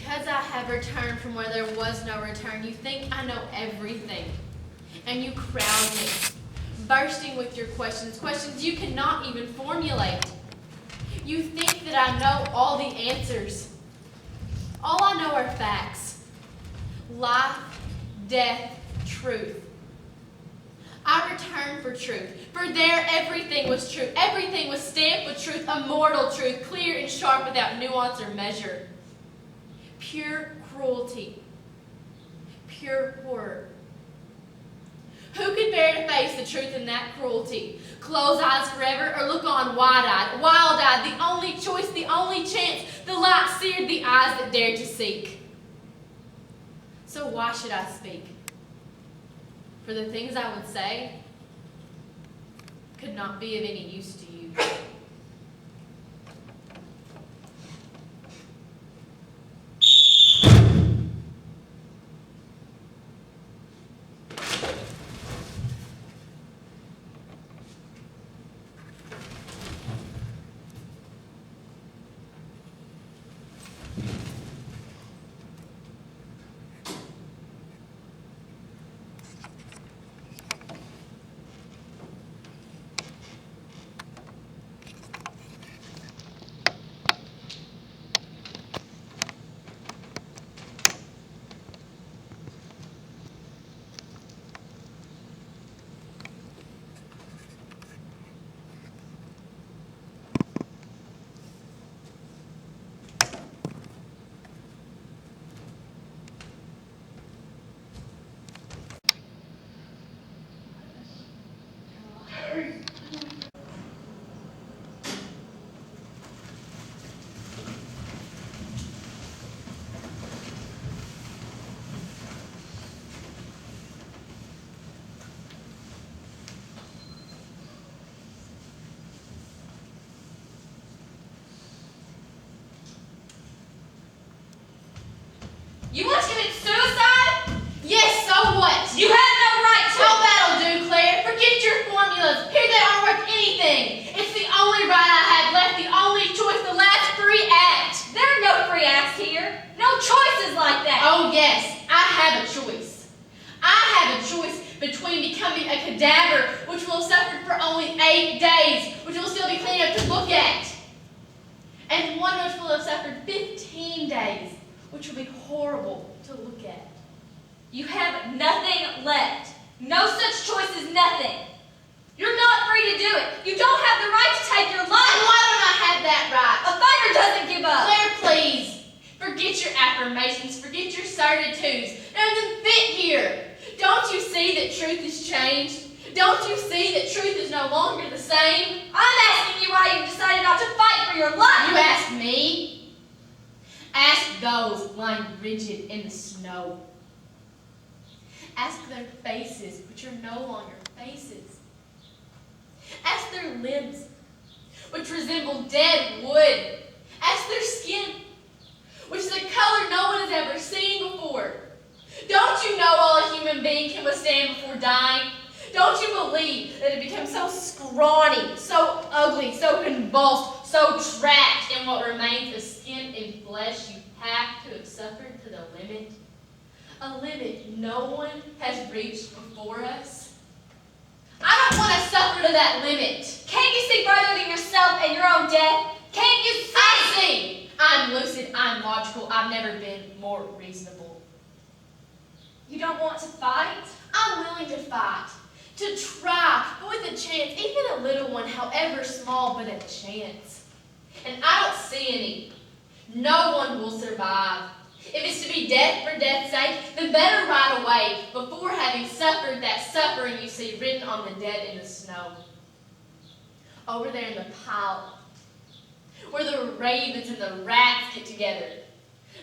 because I have returned from where there was no return, you think I know everything. And you crowd me, bursting with your questions you cannot even formulate. You think that I know all the answers. All I know are facts. Life, death, truth. I returned for truth, for there everything was true. Everything was stamped with truth, immortal truth, clear and sharp without nuance or measure. Pure cruelty, pure horror. Who could bear to face the truth in that cruelty? Close eyes forever or look on wide-eyed, wild-eyed, the only choice, the only chance. The light seared the eyes that dared to seek. So why should I speak? For the things I would say could not be of any use to you. You want to commit suicide? Yes, so what? You have no right to. Oh, that'll do, Claire. Forget your formulas. Here they aren't worth anything. It's the only right I have left, the only choice, the last free act. There are no free acts here. No choices like that. Oh, yes, I have a choice. I have a choice between becoming a cadaver, which will have suffered for only 8 days, which will still be clean enough to look at, and one which will have suffered 15 days, which will be horrible to look at. You have nothing left. No such choice as nothing. You're not free to do it. You don't have the right to take your And life. why don't I have that right? A fighter doesn't give up. Claire, please. Forget your affirmations. Forget your certitudes. None of them fit here. Don't you see that truth has changed? Don't you see that truth is no longer the same? I'm asking you why you've decided not to fight for your life. You ask me? Ask those lying rigid in the snow. Ask their faces, which are no longer faces. Ask their limbs, which resemble dead wood. Ask their skin, which is a color no one has ever seen before. Don't you know all a human being can withstand before dying? Don't you believe that it becomes so scrawny, so ugly, so convulsed, so trapped in what remains of skin and flesh you have to have suffered to the limit? A limit no one has reached before us. I don't want to suffer to that limit. Can't you see further than yourself and your own death? Can't you see? I see. I'm lucid. I'm logical. I've never been more reasonable. You don't want to fight? I'm willing to fight, to try, but with a chance, even a little one, however small, but a chance. And I don't see any. No one will survive. If it's to be death for death's sake, then better right away, before having suffered that suffering you see written on the dead in the snow. Over there in the pile, where the ravens and the rats get together.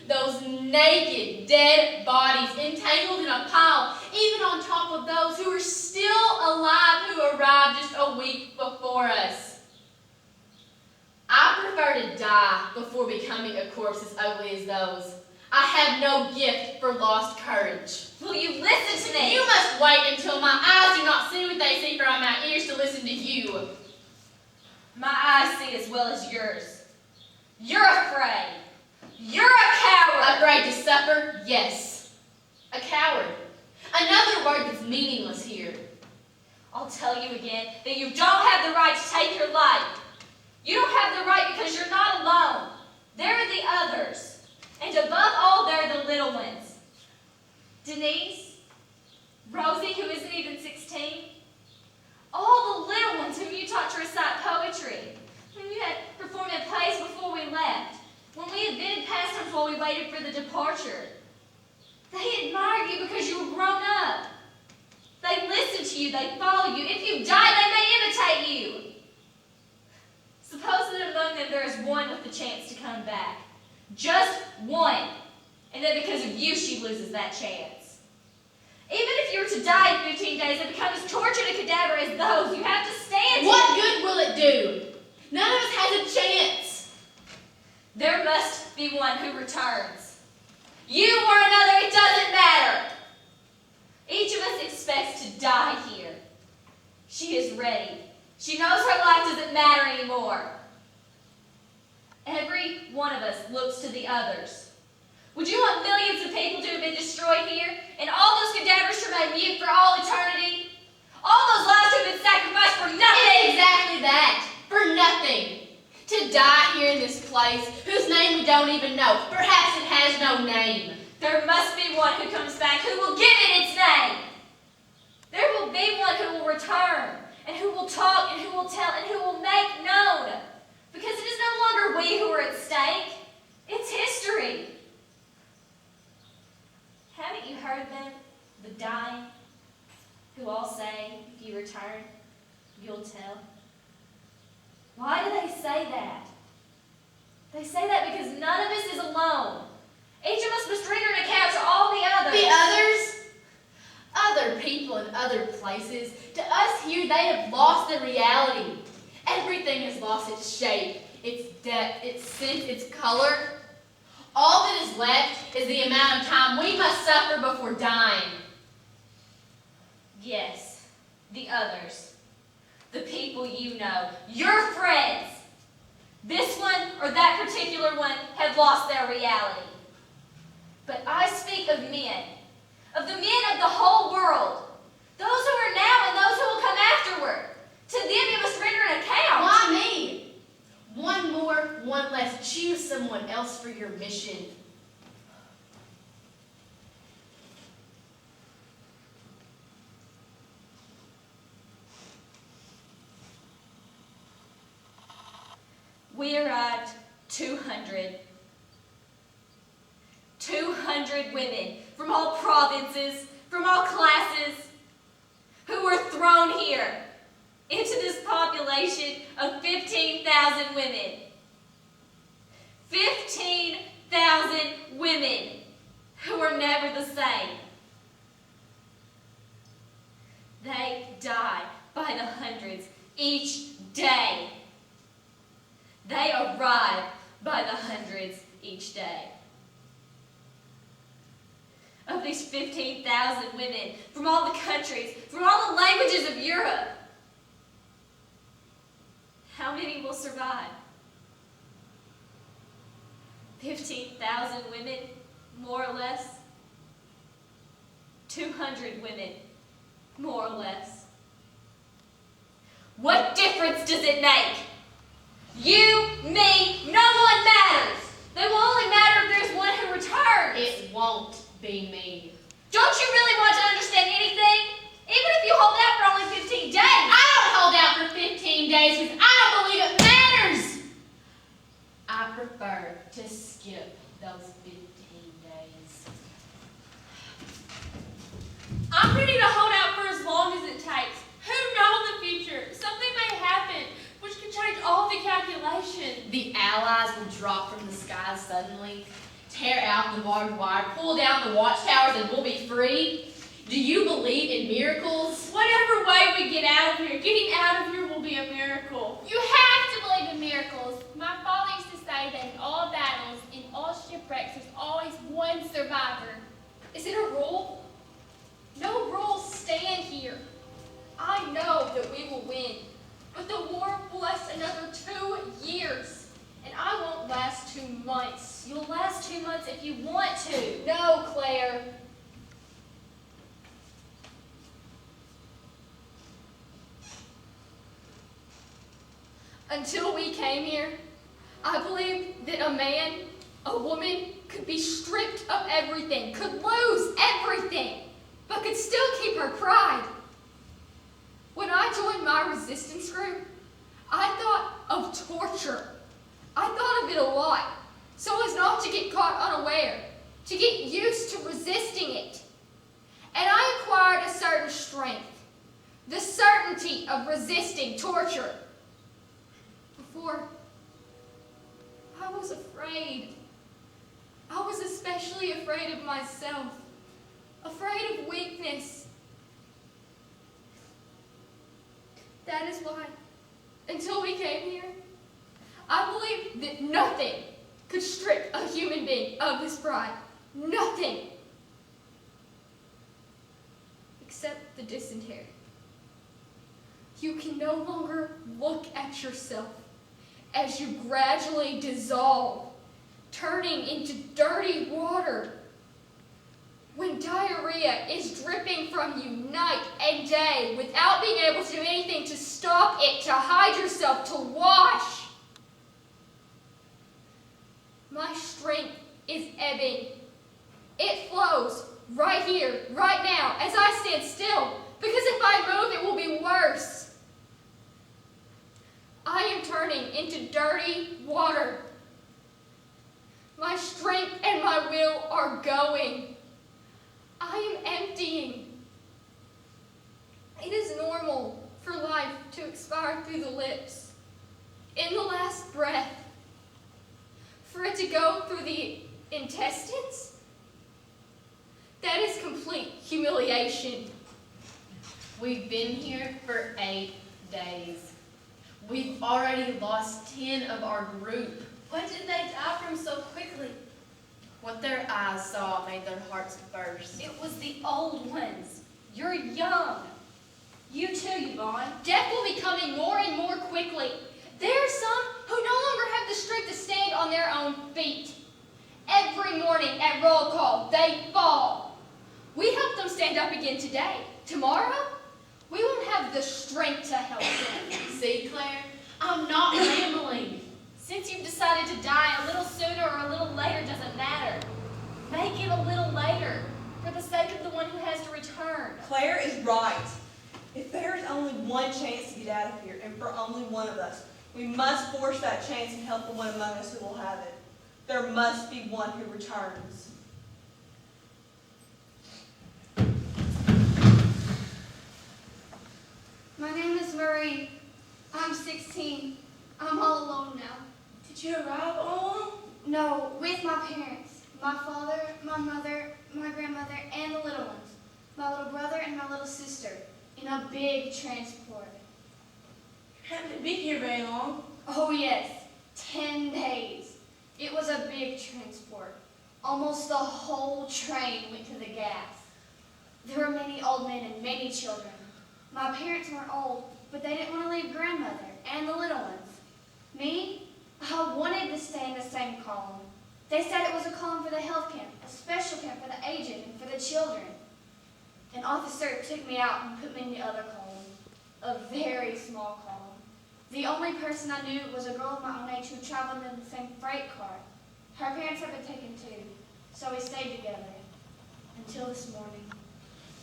Those naked, dead bodies entangled in a pile, even on top of those who are still alive who arrived just a week before us. I prefer to die before becoming a corpse as ugly as those. I have no gift for lost courage. Will you listen to me? You must wait until my eyes do not see what they see for my ears to listen to you. My eyes see as well as yours. You're afraid. You're a coward! Afraid to suffer? Yes. A coward. Another word that's meaningless here. I'll tell you again that you don't have the right to take your life. You don't have the right because you're not alone. There are the others. And above all, there are the little ones. Denise, Rosie, who isn't even 16, all the little ones whom you taught to recite poetry, whom you had performed in plays before we left, when we had been past them while we waited for the departure. They admired you because you were grown up. They listen to you, they follow you. If you die, they may imitate you. Suppose that among them there is one with the chance to come back. Just one. And that because of you, she loses that chance. Even if you were to die in 15 days and become as tortured a cadaver as those, you have to stand here. What good will it do? None of us has a chance. There must be one who returns. You or another, it doesn't matter. Each of us expects to die here. She is ready. She knows her life doesn't matter anymore. Every one of us looks to the others. Would you want millions of people to have been destroyed here, and all those cadavers to remain mute for all eternity? All those lives to have been sacrificed for nothing? It's exactly that. For nothing. To die here in this place, whose name we don't even know. Perhaps it has no name. There must be one who comes back who will give it its name. There will be one who will return, and who will talk, and who will tell, and who will make known. Because it is no longer we who are at stake. It's history. Haven't you heard them, the dying, who all say, if you return, you'll tell? Why do they say that? They say that because none of us is alone. Each of us must render an account to all the others. The others? Other people in other places. To us here, they have lost their reality. Everything has lost its shape, its depth, its sense, its color. All that is left is the amount of time we must suffer before dying. Yes, the others. The people you know. Your friends. This one or that particular one have lost their reality. But I speak of men. Of the men of the whole world. Those who are now and those who will come afterward. To them you must render an account. Why me? One more, one less. Choose someone else for your mission. We arrived 200. 200 women from all provinces, from all classes, who were thrown here into this population of 15,000 women. 15,000 women who are never the same. They die by the hundreds each day. They arrive by the hundreds each day. Of these 15,000 women from all the countries, from all the languages of Europe, how many will survive? 15,000 women, more or less. 200 women, more or less. What difference does it make? You, me, no one matters. They will only matter if there's one who returns. It won't be me. Don't you really want to understand anything? Even if you hold out for only 15 days. I don't hold out for 15 days because I don't believe it matters. I prefer to skip those 15 days. I'm ready to hold out for as long as it takes. Who knows the future? Something may happen which could change all the calculations. The Allies will drop from the skies suddenly, tear out the barbed wire, pull down the watchtowers, and we'll be free. Do you believe in miracles? Whatever way we get out of here, getting out of here will be a miracle. You have to believe in miracles. My father used to say that in all battles, in all shipwrecks, there's always one survivor. Is it a rule? No rules stand here. I know that we will win, but the war will last another 2 years, and I won't last 2 months. You'll Until we came here, I believed that a man, a woman, could be stripped of everything, could lose everything, but could still keep her pride. When I joined my resistance group, I thought of torture. I thought of it a lot, so as not to get caught unaware, to get used to resisting it. And I acquired a certain strength, the certainty of resisting torture. Before, I was afraid. I was especially afraid of myself, afraid of weakness. That is why, until we came here, I believed that nothing could strip a human being of his pride. Nothing. Except the dysentery. You can no longer look at yourself as you gradually dissolve, turning into dirty water. When diarrhea is dripping from you night and day without being able to do anything to stop it, to hide yourself, to wash. My strength is ebbing. It flows right here, right now, as I stand still, because if I move, it will be worse. I am turning into dirty water. My strength and my will are going. I am emptying. It is normal for life to expire through the lips, in the last breath, for it to go through the intestines. That is complete humiliation. We've been here for 8 days. We've already lost 10 of our group. What did they die from so quickly? What their eyes saw made their hearts burst. It was the old ones. You're young. You too, Yvonne. Death will be coming more and more quickly. There are some who no longer have the strength to stand on their own feet. Every morning at roll call, they fall. We help them stand up again today. Tomorrow, we won't have the strength to help them. See, Claire, I'm not rambling. Since you've decided to die, a little sooner or a little later doesn't matter. Make it a little later, for the sake of the one who has to return. Claire is right. If there is only one chance to get out of here, and for only one of us, we must force that chance and help the one among us who will have it. There must be one who returns. My name is Marie. I'm 16. I'm all alone now. Did you arrive all alone? No, with my parents. My father, my mother, my grandmother, and the little ones. My little brother and my little sister. In a big transport. Haven't been here very long. Oh yes, 10 days. It was a big transport. Almost the whole train went to the gas. There were many old men and many children. My parents weren't old, but they didn't want to leave grandmother and the little ones. Me, I wanted to stay in the same column. They said it was a column for the health camp, a special camp for the aged and for the children. An officer took me out and put me in the other column, a very small column. The only person I knew was a girl of my own age who traveled in the same freight car. Her parents had been taken too, so we stayed together until this morning.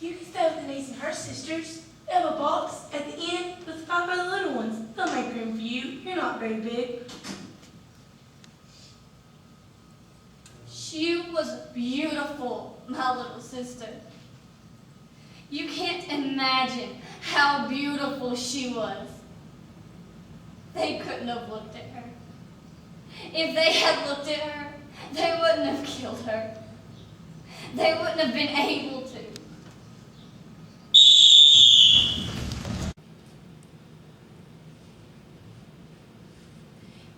You can stay with Denise and her sisters. They have a box at the end with 5 other little ones. They'll make room for you. You're not very big. She was beautiful, my little sister. You can't imagine how beautiful she was. They couldn't have looked at her. If they had looked at her, they wouldn't have killed her. They wouldn't have been able to.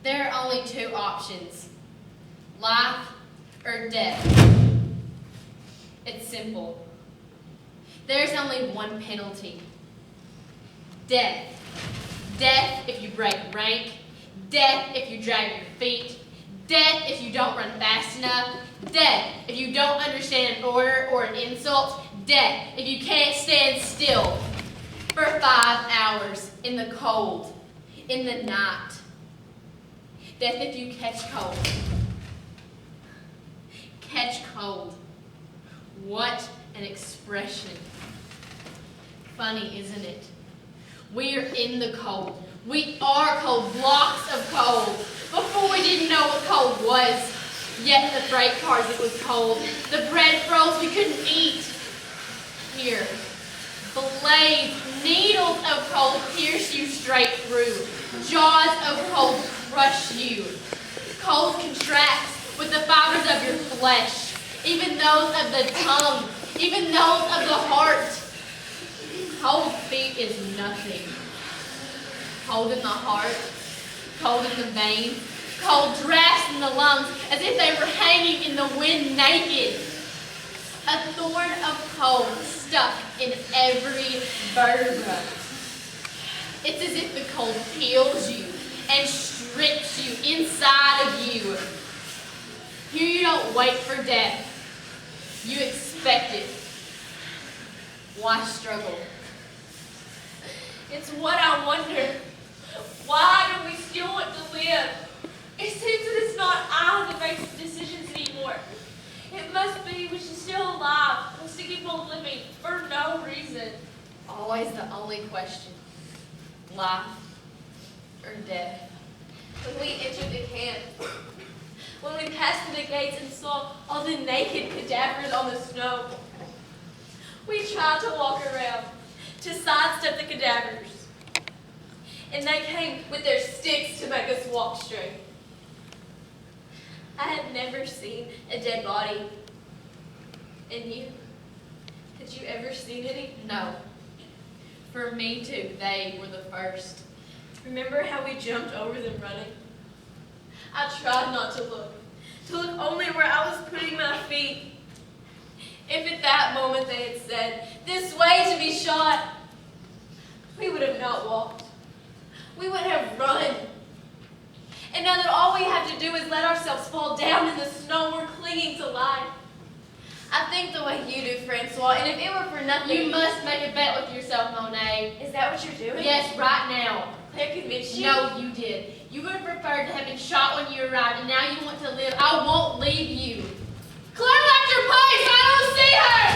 There are only 2 options, life or death. It's simple. There's only one penalty, death. Death if you break rank, death if you drag your feet, death if you don't run fast enough, death if you don't understand an order or an insult, death if you can't stand still for 5 hours in the cold, in the night. Death if you catch cold. Catch cold. What an expression. Funny, isn't it? We are in the cold. We are cold, blocks of cold. Before we didn't know what cold was. Yet in the freight cars it was cold. The bread froze, we couldn't eat. Here, blades, needles of cold pierce you straight through. Jaws of cold crush you. Cold contracts with the fibers of your flesh, even those of the tongue, even those of the heart. Cold feet is nothing. Cold in the heart, cold in the veins, cold drafts in the lungs, as if they were hanging in the wind naked. A thorn of cold stuck in every vertebra. It's as if the cold peels you and strips you inside of you. Here you don't wait for death. You expect it. Why struggle? It's what I wonder. Why do we still want to live? It seems that it's not I that makes the decisions anymore. It must be which is still alive, wants to keep on living for no reason. Always the only question. Life or death. When we entered the camp, when we passed through the gates and saw all the naked cadavers on the snow, we tried to walk around, to sidestep the cadavers. And they came with their sticks to make us walk straight. I had never seen a dead body. And you? Had you ever seen any? No. For me too, they were the first. Remember how we jumped over them running? I tried not to look only where I was putting my feet. If at that moment they had said, "This way to be shot," we would have not walked. We would have run. And now that all we have to do is let ourselves fall down in the snow, we're clinging to life. I think the way you do, Francois, and if it were for nothing... You must make a bet with yourself, Monet. Is that what you're doing? Yes, right now. Claire convinced you? No, you did. You would have preferred to have been shot when you arrived, and now you want to live. I won't leave you. Claire left her place. I don't see her.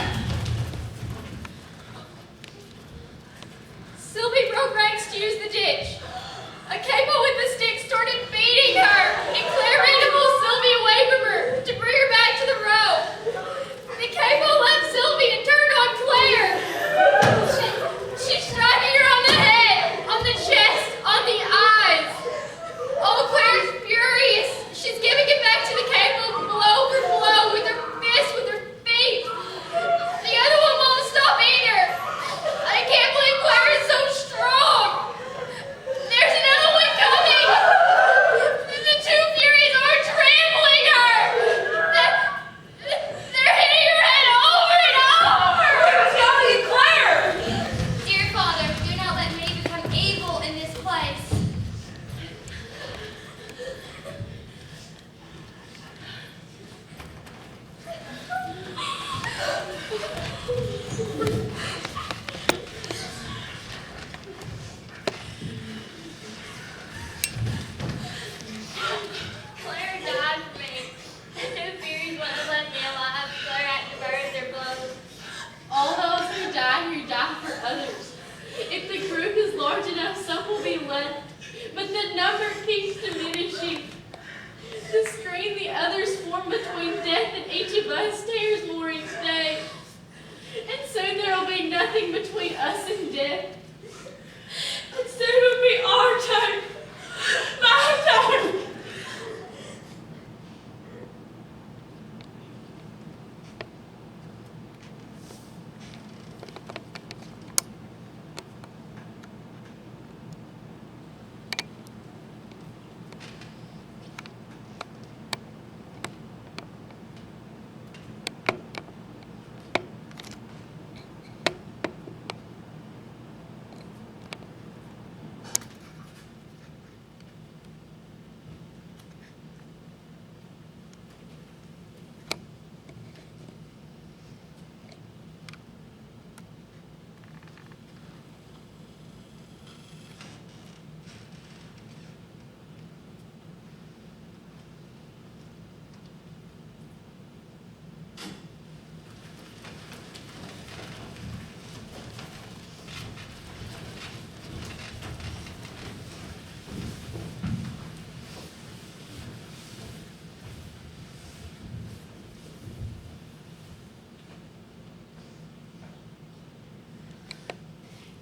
Sylvie broke ranks to use the ditch. A capo with a stick started beating her, and Claire ran to pull Sylvie away from her to bring her back to the road. The capo left Sylvie and turned on Claire. She's striking her on the head, on the chest, on the eyes. Oh, Claire's furious. She's giving it back to the capo blow for blow with her fists, with her feet. The other one won't stop either. I can't believe Claire is so strong. There's another one coming. The two Furies are trampling her. They're hitting her head over and over. Who's going to Claire? Dear Father, do not let me become evil in this place. Claire died for me. The two Furies wouldn't have left me alive. Claire had to burn their blows. All those who die for others. If the group is large enough, some will be left, but the number keeps diminishing. The screen the others form between death and each of us tears more each day. And soon there will be nothing between us and death. And soon it will be our turn. My turn.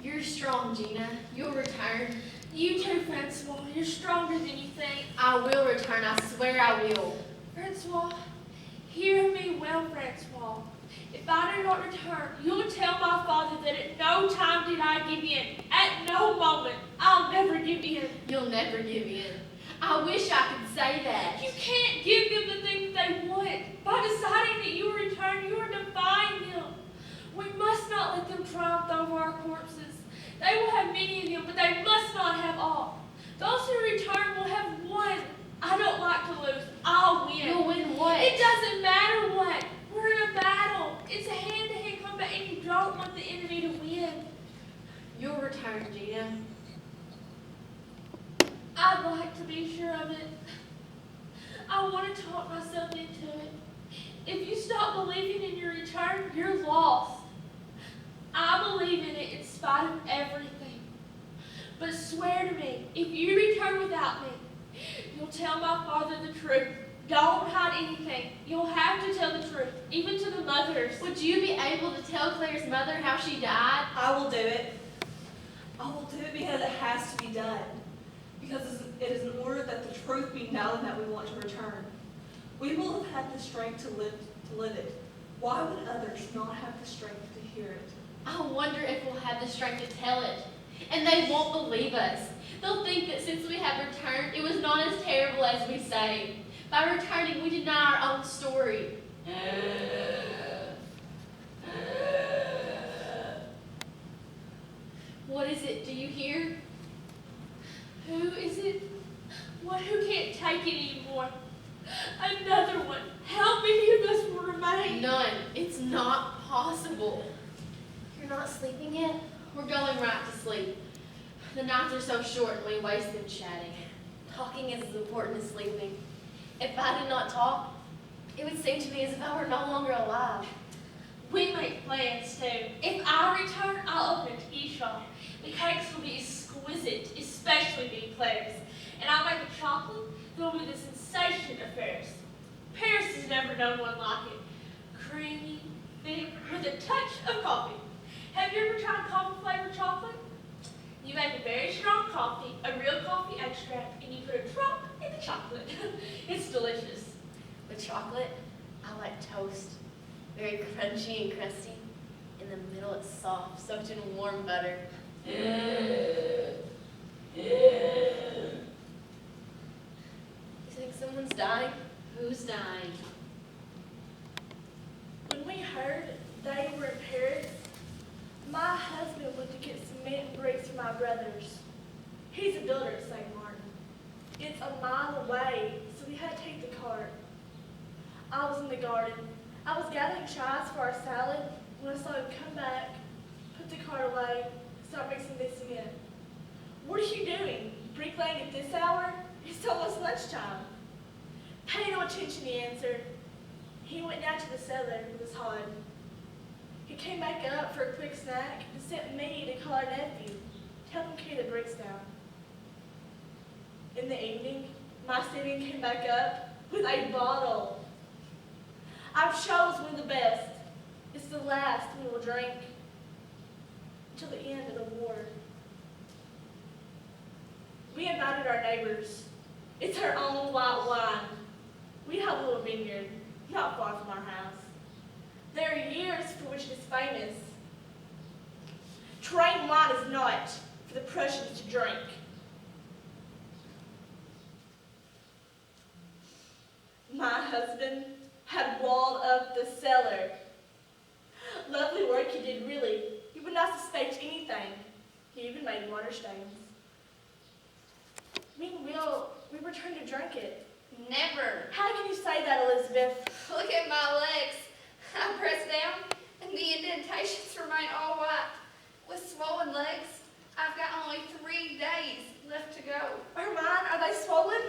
You're strong, Gina. You'll return. You too, Francois. You're stronger than you think. I will return. I swear I will. Francois, hear me well, Francois. If I do not return, you'll tell my father that at no time did I give in. At no moment. I'll never give in. You'll never give in. I wish I could say that. You can't give them the things they want. By deciding that you will return, you are defying them. We must not let them triumph over our corpses. They will have many of them, but they must not have all. Those who return will have one. I don't like to lose. I'll win. You'll win what? It doesn't matter what. We're in a battle. It's a hand-to-hand combat, and you don't want the enemy to win. You'll return, Gina. I'd like to be sure of it. I want to talk myself into it. If you stop believing in your return, you're lost. I believe in it in spite of everything. But swear to me, if you return without me, you'll tell my father the truth. Don't hide anything. You'll have to tell the truth, even to the mothers. Would you be able to tell Claire's mother how she died? I will do it. I will do it because it has to be done. Because it is in order that the truth be known that we want to return. We will have had the strength to live it. Why would others not have the strength to hear it? I wonder if we'll have the strength to tell it. And they won't believe us. They'll think that since we have returned, it was not as terrible as we say. By returning, we deny our own story. What is it? Do you hear? Who is it? One who can't take it anymore. Another one. How many of us will remain? None. It's not possible. You're not sleeping yet? We're going right to sleep. The nights are so short and we waste them chatting. Talking is as important as sleeping. If I did not talk, it would seem to me as if I were no longer alive. We make plans too. If I return, I'll open a tea shop. The cakes will be exquisite, especially being Claire's. And I'll make a chocolate that will be the sensation of Paris. Paris has never known one like it. Creamy, thick, with a touch of coffee. Have you ever tried coffee-flavored chocolate? You make a very strong coffee, a real coffee extract, and you put a drop in the chocolate. It's delicious. With chocolate, I like toast. Very crunchy and crusty. In the middle, it's soft, soaked in warm butter. You think someone's dying? Who's dying? When we heard they were in Paris, my husband went to get cement and bricks for my brothers. He's a builder at St. Martin. It's a mile away, so we had to take the cart. I was in the garden. I was gathering chives for our salad when I saw him come back, put the cart away, start mixing the cement. What are you doing? Bricklaying at this hour? It's almost lunchtime. Pay no attention, he answered. He went down to the cellar with his hod. He came back up for a quick snack and sent me to call our nephew, help him carry the bricks down. In the evening, my student came back up with a bottle. I've chose one of the best. It's the last we will drink until the end of the war. We invited our neighbors. It's our own white wine. We have a little vineyard not far from our house. There are years for which it is famous. Train wine is not for the Prussians to drink. My husband had walled up the cellar. Lovely work he did, really. You would not suspect anything. He even made water stains. Meanwhile, we returned to drink it. Never. How can you say that, Elizabeth? Look at my legs. I press down, and the indentations remain all white. With swollen legs, I've got only 3 days left to go. Are mine? Are they swollen?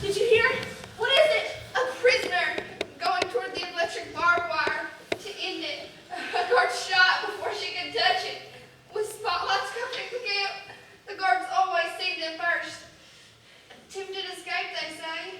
Did you hear? What is it? A prisoner going toward the electric barbed wire to end it. A guard shot before she could touch it. With spotlights covering the camp, the guards always see them first. Attempted escape, they say.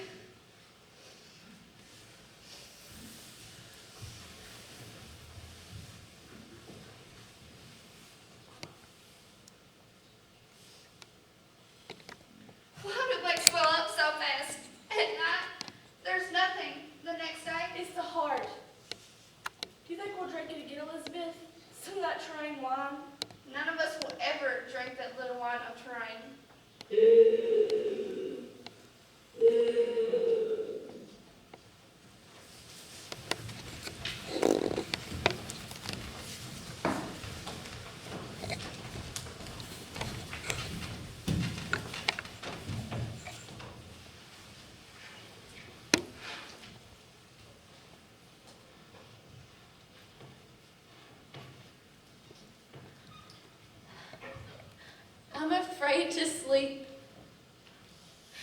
afraid to sleep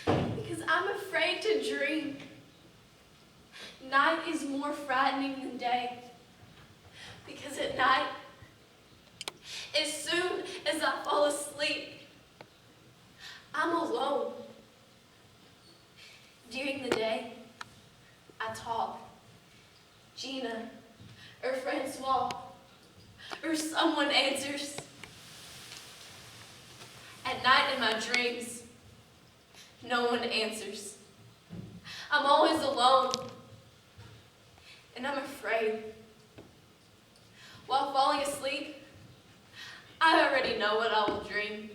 because I'm afraid to dream. Night is more frightening than day because at night, as soon as I fall asleep, I'm alone. During the day, I talk. Gina, or Francois, or someone answers. At night in my dreams, no one answers. I'm always alone, and I'm afraid. While falling asleep, I already know what I will dream.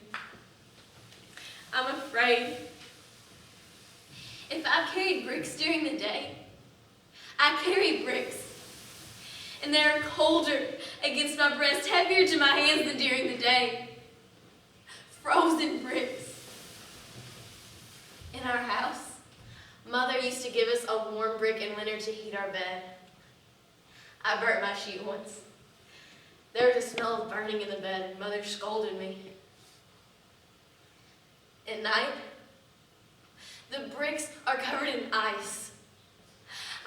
I'm afraid. If I carried bricks during the day, I carry bricks, and they are colder against my breast, heavier to my hands than during the day. Frozen bricks. In our house, Mother used to give us a warm brick in winter to heat our bed. I burnt my sheet once. There was a smell of burning in the bed, and Mother scolded me. At night, the bricks are covered in ice.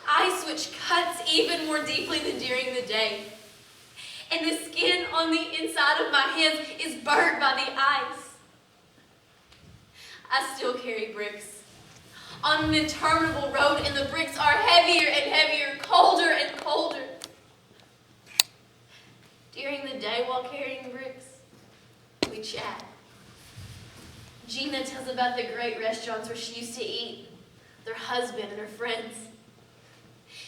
Ice which cuts even more deeply than during the day. And the skin on the inside of my hands is burnt by the ice. I still carry bricks on an interminable road, and the bricks are heavier and heavier, colder and colder. During the day while carrying bricks, we chat. Gina tells about the great restaurants where she used to eat, their husband and her friends.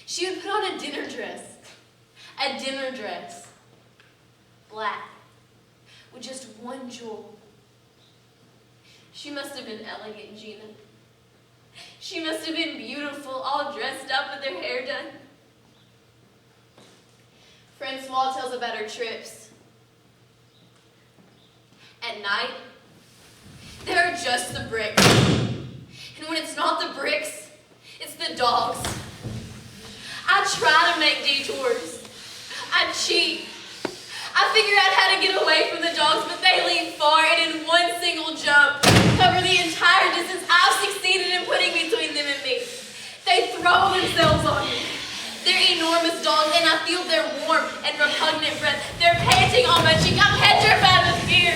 She would put on a dinner dress, black, with just one jewel. She must have been elegant, Gina. She must have been beautiful, all dressed up with her hair done. Francois tells about her trips. At night, there are just the bricks. And when it's not the bricks, it's the dogs. I try to make detours. I cheat. I figure out how to get away from the dogs, but they leap far and in one single jump cover the entire distance I've succeeded in putting between them and me. They throw themselves on me. They're enormous dogs, and I feel their warm and repugnant breath. They're panting on my cheek. I'm petrified with fear.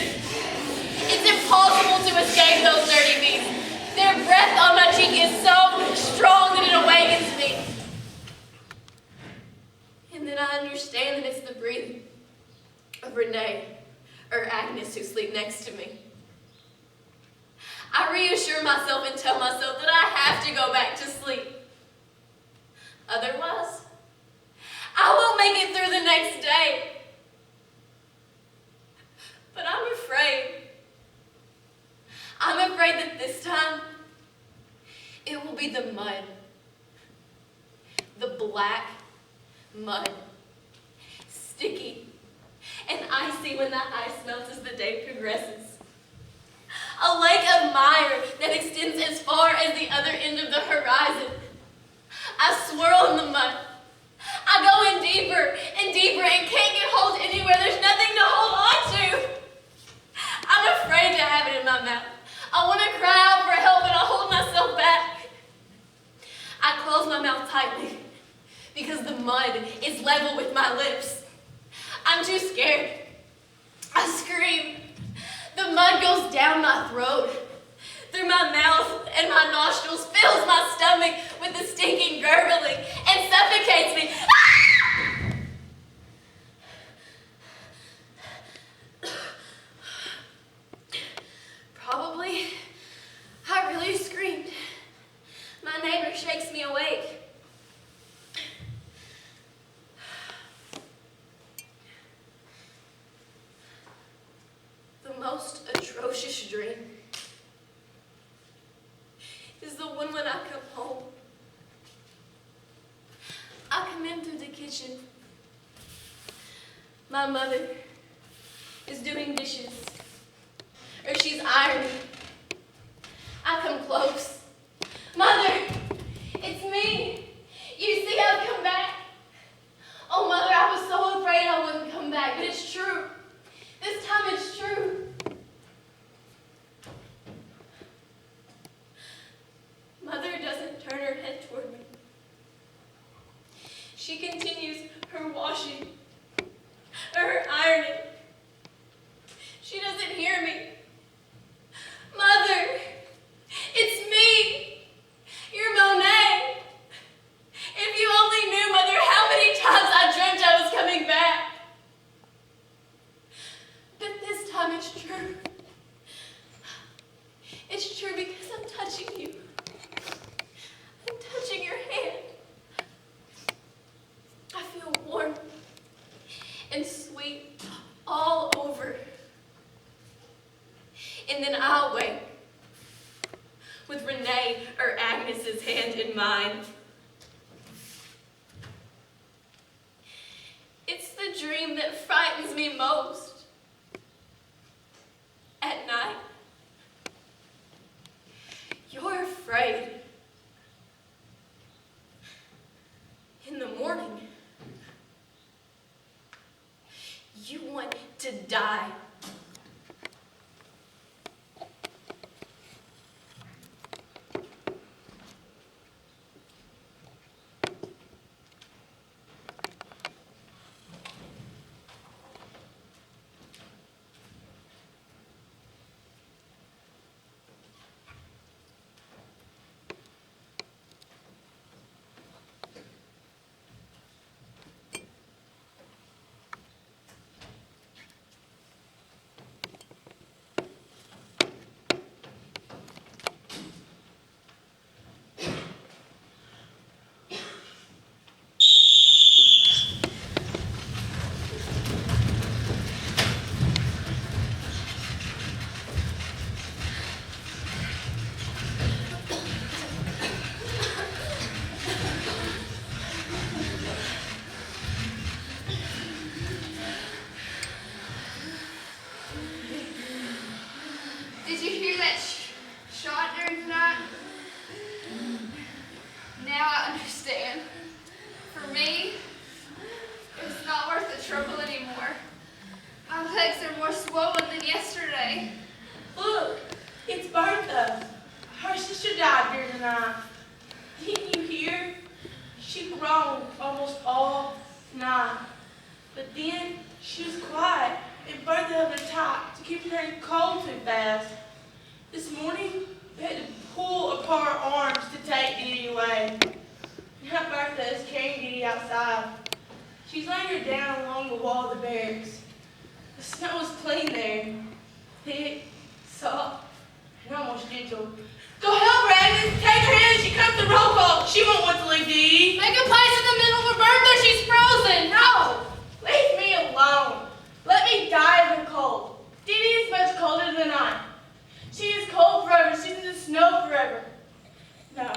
It's impossible to escape those dirty beasts. Their breath on my cheek is so strong that it awakens me. And then I understand that it's the breathing of Renee or Agnes who sleep next to me. I reassure myself and tell myself that I have to go back to sleep. Otherwise, I won't make it through the next day. But I'm afraid. I'm afraid that this time, it will be the mud. The black mud. Sticky and icy when the ice melts as the day progresses. A lake of mire that extends as far as the other end of the horizon. I swirl in the mud. I go in deeper and deeper and can't get hold anywhere. There's nothing to hold on to. I'm afraid to have it in my mouth. I want to cry out for help, but I hold myself back. I close my mouth tightly because the mud is level with my lips. I'm too scared. I scream. The mud goes down my throat, through my mouth and my nostrils, fills my stomach with the stinking gurgling, and suffocates me. Probably, I really screamed. My neighbor shakes me awake. The most atrocious dream is the one when I come home. I come in through the kitchen. My mother is doing dishes, or she's ironing. I come close. Mother, it's me. You see I've come back. Oh, Mother, I was so afraid I wouldn't come back, but it's true. This time it's true. continues her washing or her ironing. She doesn't hear me. Mother, it's me, your Monet. If you only knew, Mother, how many times I dreamt I was coming back. But this time it's true. It's true because I'm touching you. I'm touching your hand. I feel warm and sweet all over. And then I'll wait with Renee or Agnes's hand in mine. It's the dream that frightens me most. At night, you're afraid. In the morning, you want to die. Did you hear that shot during the night? Now I understand. For me, it's not worth the trouble anymore. My legs are more swollen than yesterday. Look, it's Bertha. Her sister died during the night. Didn't you hear? She groaned almost all night. But then she was quiet, and Bertha held her tight to keep her in cold too fast. This morning, we had to pull apart her arms to take Dee away. Now Bertha is carrying Dee outside. She's laying her down along the wall of the barracks. The snow is clean there, thick, soft, and almost gentle. Go help her, Agnes! Take her in as she comes to roll call. She won't want to leave Dee. Make a place in the middle for Bertha. She's frozen. No! Leave me alone. Let me die of the cold. Dee is much colder than I. She is cold forever. She's in the snow forever. No,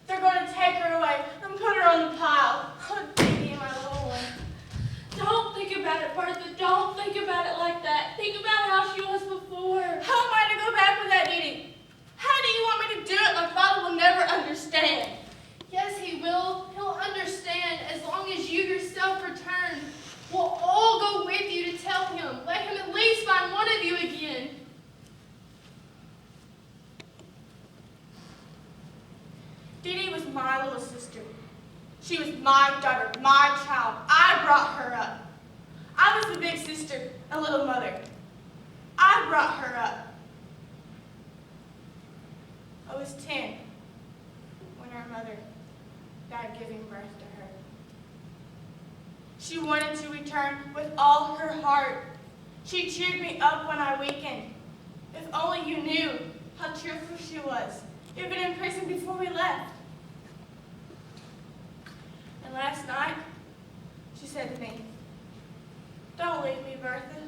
they're going to take her away and put her on the pile. Oh, Dee, my little one. Don't think about it, Bertha. Don't think about it like that. Think about how she was before. How am I to go back with that Dee? How do you want me to do it? My father will never understand. Yes, he will. He'll understand as long as you yourself return. We'll all go with you to tell him. Let him at least find one of you again. Dee was my little sister. She was my daughter, my child. I brought her up. I was the big sister and little mother. I brought her up. I was 10 when her mother died giving birth to her. She wanted to return with all her heart. She cheered me up when I weakened. If only you knew how cheerful she was. You've been in prison before we left. And last night, she said to me, "Don't leave me, Bertha.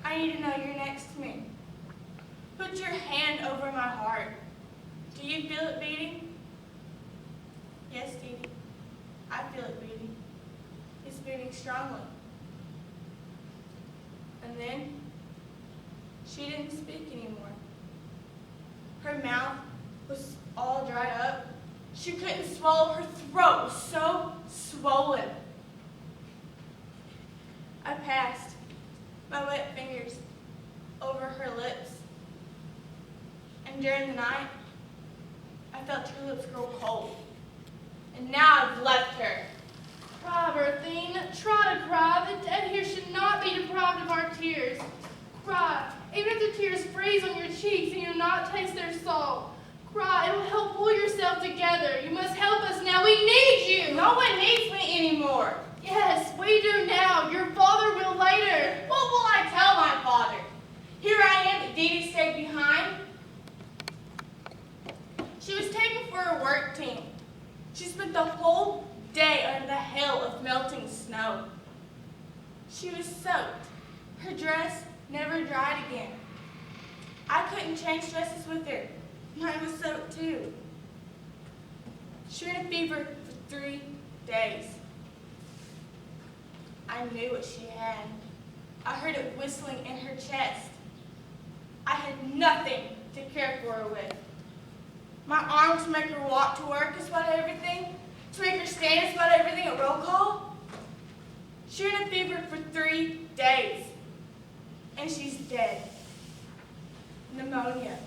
I need to know you're next to me. Put your hand over my heart. Do you feel it beating?" "Yes, Dee. I feel it beating. It's beating strongly." And then, she didn't speak anymore. Her mouth was all dried up. She couldn't swallow. Her throat was so swollen. I passed my wet fingers over her lips. And during the night, I felt her lips grow cold. And now I've left her. Cry, Berthine. Try to cry. The dead here should not be deprived of our tears. Cry, even if the tears freeze on your cheeks and you do not taste their salt. Cry, it'll help pull yourself together. You must help us now. We need you. No one needs me anymore. Yes, we do now. Your father will later. What will I tell my father? Here I am, but Dee Dee stayed behind. She was taken for a work team. She spent the whole day under the hail of melting snow. She was soaked. Her dress never dried again. I couldn't change dresses with her. Mine was soaked too. She had a fever for 3 days. I knew what she had. I heard it whistling in her chest. I had nothing to care for her with. My arm to make her walk to work is about everything. To make her stand is about everything at roll call. She had a fever for 3 days. And she's dead. Pneumonia.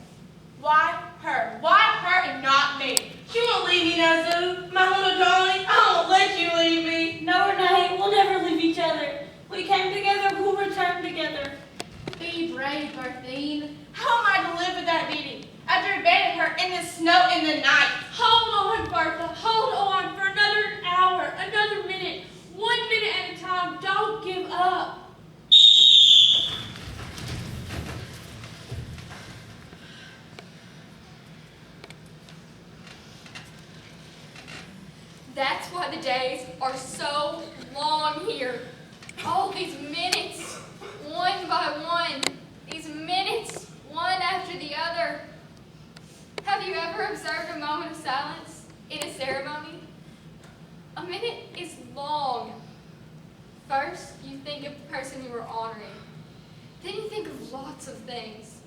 Why her? Why her and not me? She won't leave me, Nazu. My little darling, I won't let you leave me. No, Renee, we'll never leave each other. We came together, we'll return together. Be brave, Berthine. How am I to live with that beating? After abandoning her in the snow in the night. Hold on, Bertha. Hold on for another hour, another minute. 1 minute at a time. Don't give up. That's why the days are so long here. All these minutes, one by one. These minutes, one after the other. Have you ever observed a moment of silence in a ceremony? A minute is long. First, you think of the person you are honoring. Then you think of lots of things.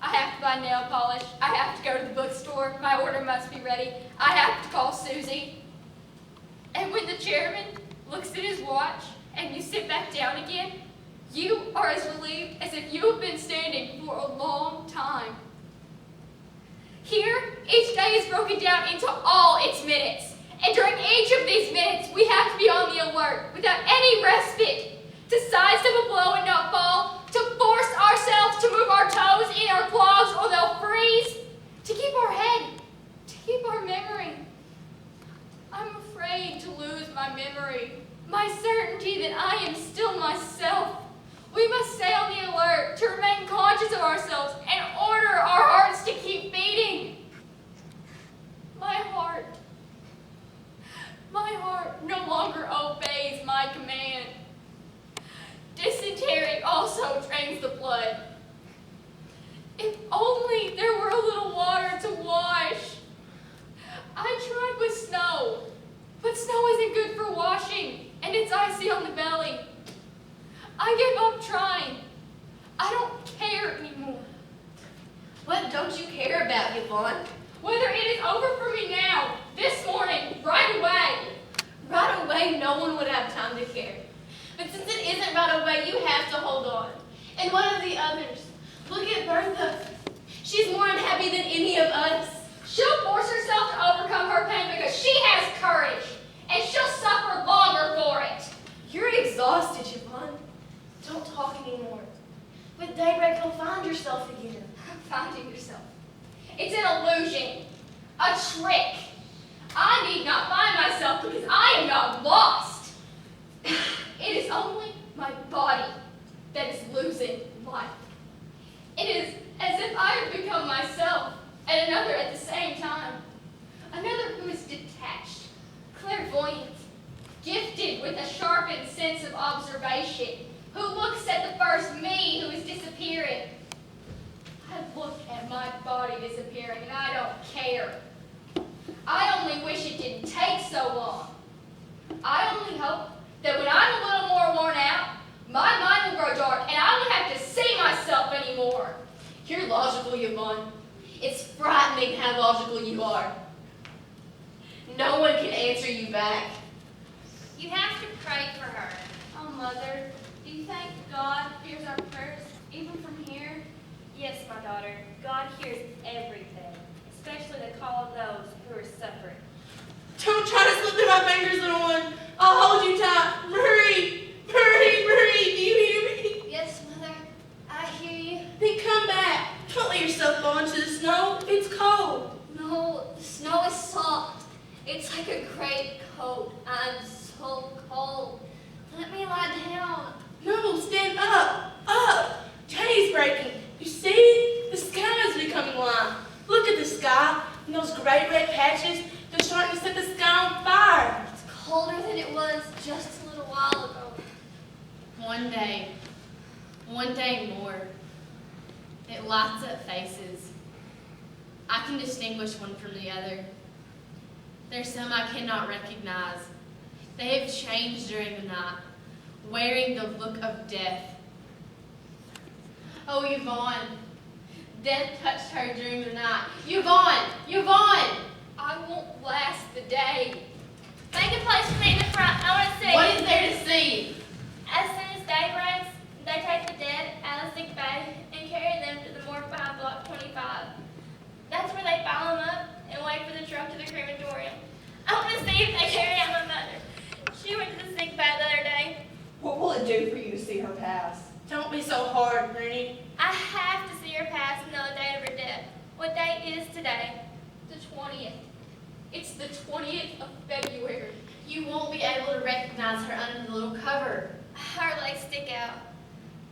I have to buy nail polish. I have to go to the bookstore. My order must be ready. I have to call Susie. And when the chairman looks at his watch and you sit back down again, you are as relieved as if you have been standing for a long time. Here, each day is broken down into all its minutes. And during each of these minutes, we have to be on the alert without any respite to sidestep a blow and not fall, to force ourselves to move our toes in our clogs or they'll freeze, to keep our head, to keep our memory. I'm afraid to lose my memory, my certainty that I am still myself. We must stay on the alert, to remain conscious of ourselves and order our hearts to keep beating. My heart no longer obeys my command. Dysentery also drains the blood. If only there were a little water to wash. I tried with snow, but snow isn't good for washing, and it's icy on the belly. I gave up trying. I don't care anymore. What don't you care about, Yvonne? Whether it is over for me now, this morning, right away. Right away, no one would have time to care. But since it isn't right away, you have to hold on. And what of the others? Look at Bertha. She's more unhappy than any of us. She'll force herself to overcome her pain because she has courage, and she'll suffer longer for it. You're exhausted, Yvonne. Don't talk anymore. With daybreak, you'll find yourself again. Finding yourself. It's an illusion, a trick. I need not find myself because I am not lost. It is only my body that is losing life. It is as if I have become myself and another at the same time. Another who is detached, clairvoyant, gifted with a sharpened sense of observation, who looks at the first me who is disappearing. I look at my body disappearing and I don't care. I only wish it didn't take so long. I only hope that when I'm a little more worn out, my mind will grow dark and I won't have to see myself anymore. You're logical, Yvonne. It's frightening how logical you are. No one can answer you back. You have to pray for her. Oh, Mother, do you think God hears our prayers even from here? Yes, my daughter. God hears everything, especially the call of those who are suffering. Don't try to slip through my fingers, little one. I'll hold you tight. Marie, Marie, Marie, do you hear me? Yes, Mother, I hear you. Then come back. Don't let yourself fall into the snow. It's cold. No, the snow is soft. It's like a great coat. I'm so cold. Let me lie down. No, stand up. Up. Day's breaking. You see? The sky is becoming light. Look at the sky. And those great red patches, they're starting to set the sky on fire. It's colder than it was just a little while ago. One day more. It lights up faces. I can distinguish one from the other. There's some I cannot recognize. They have changed during the night, wearing the look of death. Oh, Yvonne. Death touched her during the night. Yvonne! Yvonne! I won't last the day. Make a place for me in the front. I want to see. What is there to see? As soon as day breaks, they take the dead out of sick bay and carry them to the morgue behind block 25. That's where they file them up and wait for the truck to the crematorium. I want to see if they carry out my mother. She went to the sick bay the other day. What will it do for you to see her pass? Don't be so hard, Bernie. I have to see her pass and know the date of her death. What date is today? The 20th. It's the 20th of February. You won't be able to recognize her under the little cover. Her legs stick out.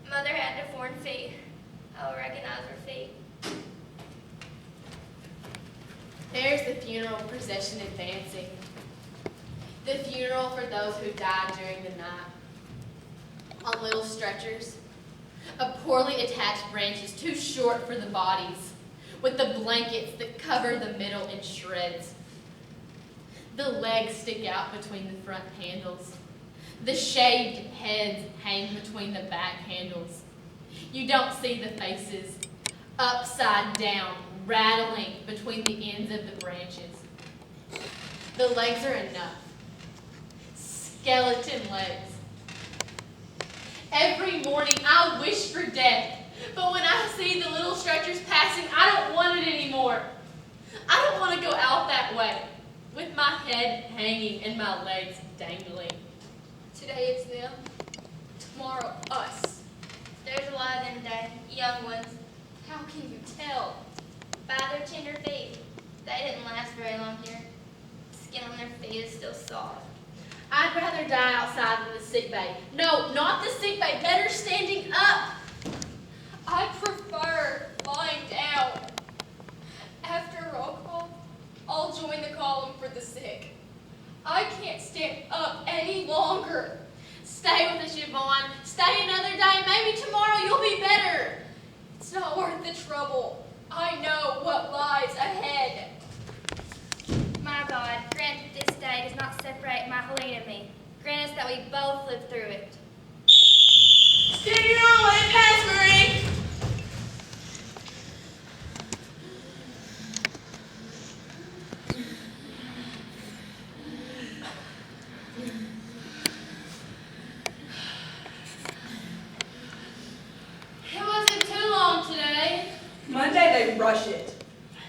Mother had deformed feet. I will recognize her feet. There's the funeral procession advancing. The funeral for those who died during the night. On little stretchers, of poorly attached branches too short for the bodies, with the blankets that cover the middle in shreds. The legs stick out between the front handles. The shaved heads hang between the back handles. You don't see the faces, upside down, rattling between the ends of the branches. The legs are enough. Skeleton legs. Every morning I wish for death, but when I see the little stretchers passing, I don't want it anymore. I don't want to go out that way, with my head hanging and my legs dangling. Today it's them, tomorrow us. There's a lot of them today, young ones. How can you tell? By their tender feet. They didn't last very long here. The skin on their feet is still soft. I'd rather die outside than the sick bay. No, not the sick bay. Better standing up. I prefer lying down. After roll call, I'll join the column for the sick. I can't stand up any longer. Stay with us, Yvonne. Stay another day. Maybe tomorrow you'll be better. It's not worth the trouble. I know what lies ahead. My God, grant that this day does not separate my Helene and me. Grant us that we both live through it. Stand your own way, pass, Marie. It wasn't too long today. Monday they rush it.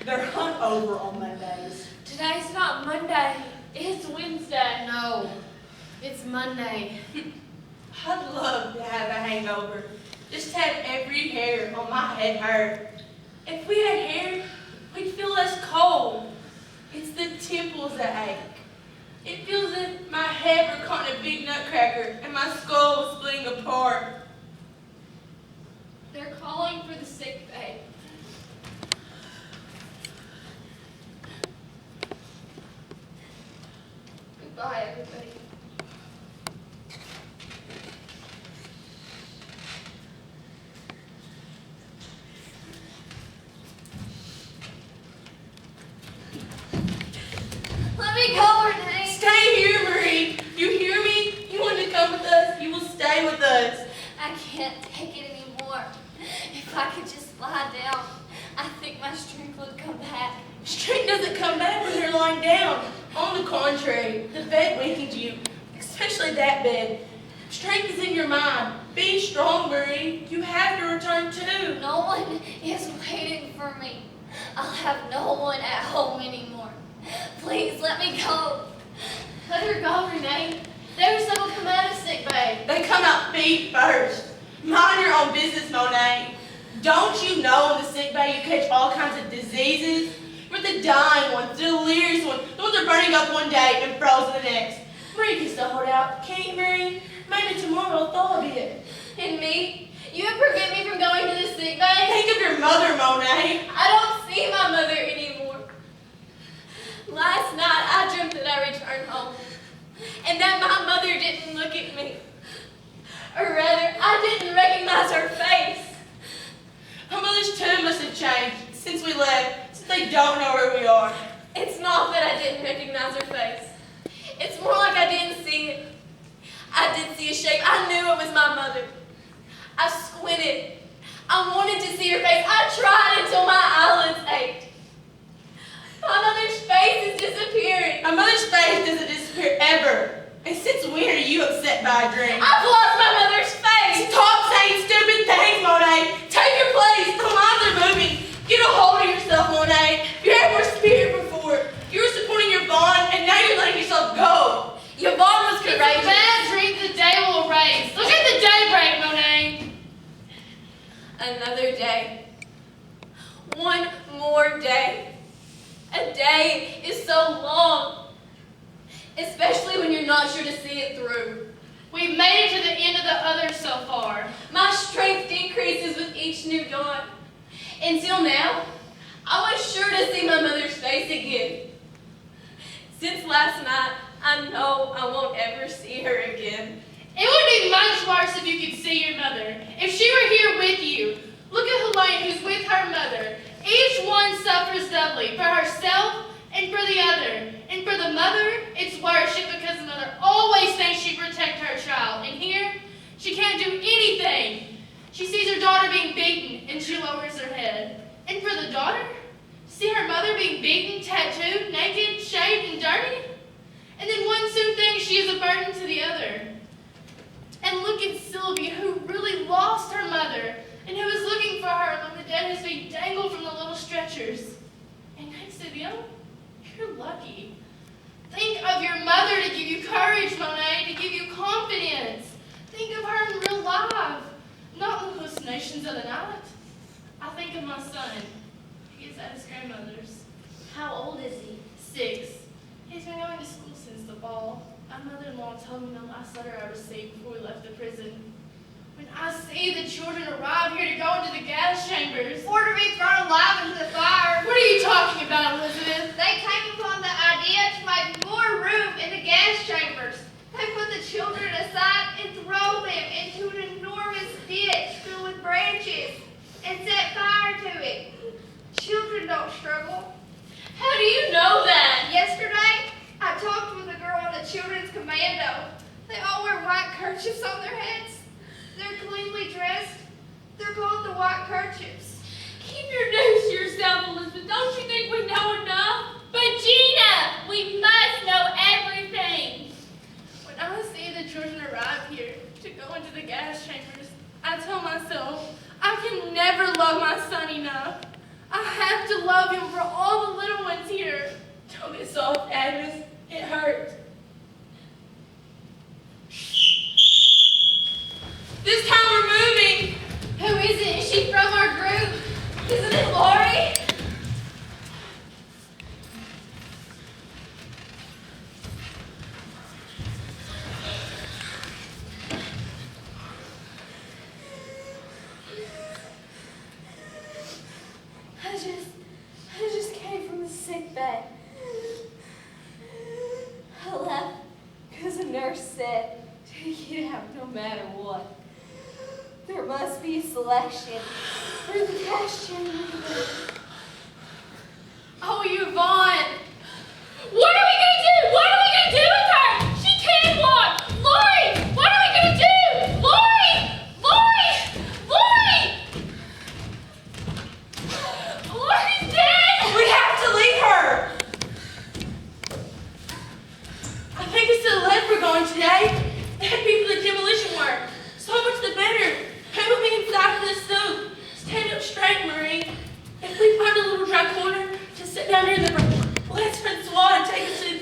They're hungover on Mondays. Today's not Monday. It's Wednesday. No, it's Monday. I'd love to have a hangover. Just have every hair on my head hurt. If we had hair, we'd feel less cold. It's the temples that ache. It feels as if my head were caught in a big nutcracker and my skull was splitting apart. They're calling for the sick bay. Goodbye, everybody. Let me go, Renee. Stay here, Marie. You hear me? You want to come with us? You will stay with us. I can't take it anymore. If I could just lie down, I think my strength would come back. Strength doesn't come back when you're lying down. On the contrary, the bed weakens you, especially that bed. Strength is in your mind. Be strong, Marie. You have to return too. No one is waiting for me. I'll have no one at home anymore. Please let me go. Let her go, Renee. They were supposed to come out of sick bay. They come out feet first. Mind your own business, Monet. Don't you know in the sick bay you catch all kinds of diseases? We're the dying ones, the delirious ones. The ones that are burning up one day and frozen the next. Marie can still hold out. Can't you, Marie? Maybe tomorrow will thaw a bit. And me? You would prevent me from going to the sick bay? Think of your mother, Monet. I don't see my mother anymore. Last night, I dreamt that I returned home, and that my mother didn't look at me. Or rather, I didn't recognize her face. Our mother's too must have changed since we left, since they don't know where we are. It's not that I didn't recognize her face. It's more like I didn't see it. I did see a shape. I knew it was my mother. I squinted. I wanted to see her face. I tried until my eyelids ached. My mother's face is disappearing. My mother's face doesn't disappear ever. And since when are you upset by a dream? I've lost my mother's face. Stop saying stupid things, Monet. Take your place. The lines are moving. Get a hold of yourself, Monet. You had more spirit before. You were supporting your bond, and now you're letting yourself go. Your bond was It's a courageous. bad dream the day will erase. Look at the daybreak, Monet. Another day. One more day. A day is so long, especially when you're not sure to see it through. We've made it to the end of the others so far. My strength decreases with each new dawn. Until now, I was sure to see my mother's face again. Since last night, I know I won't ever see her again. It would be much worse if you could see your mother. If she were here with you. Look at Helene, who's with her mother. Each one suffers doubly, for herself and for the other. And for the mother, it's worship because the mother always thinks she protects her child. And here, she can't do anything. She sees her daughter being beaten, and she lowers her head. And for the daughter, see her mother being beaten, tattooed, naked, shaved, and dirty? And then one soon thinks she is a burden to the other. And look at Sylvia, who really lost her mother, and who is looking for her among the dead who's being dangled from the little stretchers. And next to them, you're lucky. Think of your mother to give you courage, Monet, to give you confidence. Think of her in real life, not in the hallucinations of the night. I think of my son. He is at his grandmother's. How old is he? 6. He's been going to school since the fall. My mother-in-law told me in the last letter I received before we left the prison. When I see the children arrive here to go into the gas chambers. Or to be thrown alive into the fire. What are you talking about, Elizabeth? They came upon the idea to make more room in the gas chambers. They put the children aside and throw them into an enormous ditch filled with branches and set fire to it. Children don't struggle. How do you know that? Yesterday, I talked with a girl on the children's commando. They all wear white kerchiefs on their heads. They're cleanly dressed. They're called the white kerchiefs. Keep your news to yourself, Elizabeth. Don't you think we know enough? But Gina, we must know everything. When I see the children arrive here to go into the gas chambers, I tell myself, I can never love my son enough. I have to love him for all the little ones here. Don't get soft, Agnes. It hurts. This time we're moving. Who is it? Is she from our group? Isn't it Lori? I just came from the sick bay. I left because the nurse said to get out no matter what. There must be a selection for the gas chamber. Oh, Yvonne! What are we gonna do? What are we gonna do with her? She can't walk. Lori, what are we gonna do? Lori! Lori! Lori! Lori's dead! We have to leave her. I think it's to the left we're going today. They had people in demolition work. So much the better. Who will be inside of this soup? Stand up straight, Marie. If we find a little dry corner, just sit down here in the let's rinse water and take us to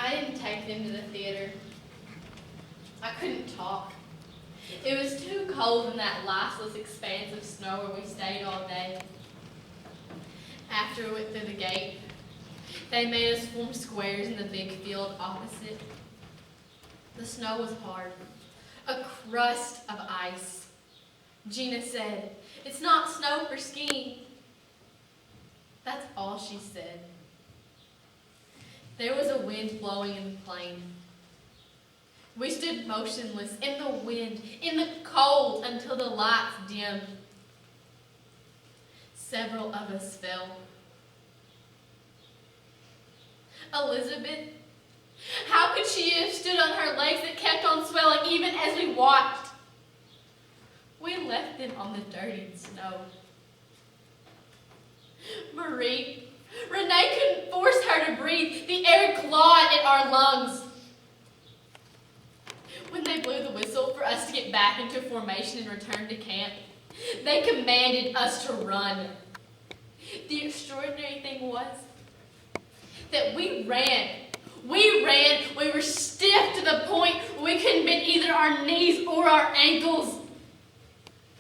I didn't take them to the theater. I couldn't talk. It was too cold in that lifeless expanse of snow where we stayed all day. After we went through the gate, they made us form squares in the big field opposite. The snow was hard, a crust of ice. Gina said, "It's not snow for skiing." That's all she said. There was a wind blowing in the plain. We stood motionless in the wind, in the cold, until the lights dimmed. Several of us fell. Elizabeth, how could she have stood on her legs that kept on swelling even as we watched? We left them on the dirty snow. Marie, Renee couldn't force her to breathe. The air clawed at our lungs. When they blew the whistle for us to get back into formation and return to camp, they commanded us to run. The extraordinary thing was that we ran. We were stiff to the point where we couldn't bend either our knees or our ankles.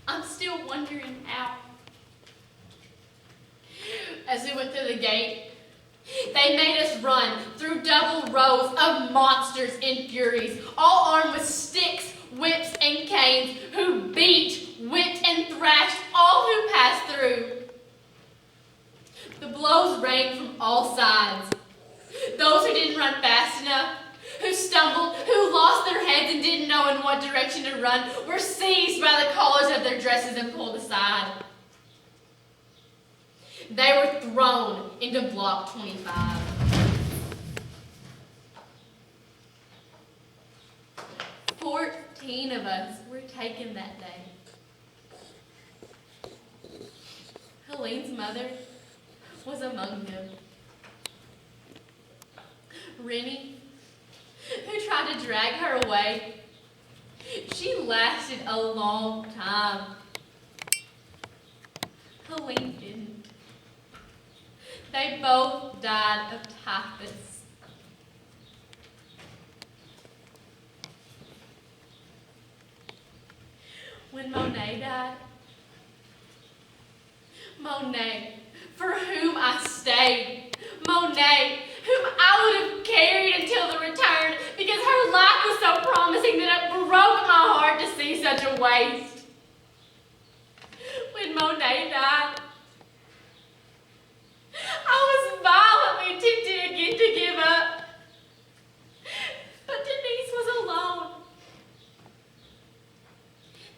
I'm still wondering how. As we went through the gate, they made us run through double rows of monsters in furies, all armed with sticks, whips, and canes, who beat, whipped, and thrashed all who passed through. The blows rained from all sides. Those who didn't run fast enough, who stumbled, who lost their heads and didn't know in what direction to run, were seized by the collars of their dresses and pulled aside. They were thrown into Block 25. 14 of us were taken that day. Helene's mother was among them. Rennie, who tried to drag her away, she lasted a long time. Helene didn't. They both died of typhus. When Monet died, Monet, for whom I stayed, Monet, whom I would have carried until the return because her life was so promising that it broke my heart to see such a waste. When Monet died, I was violently tempted again to give up, but Denise was alone.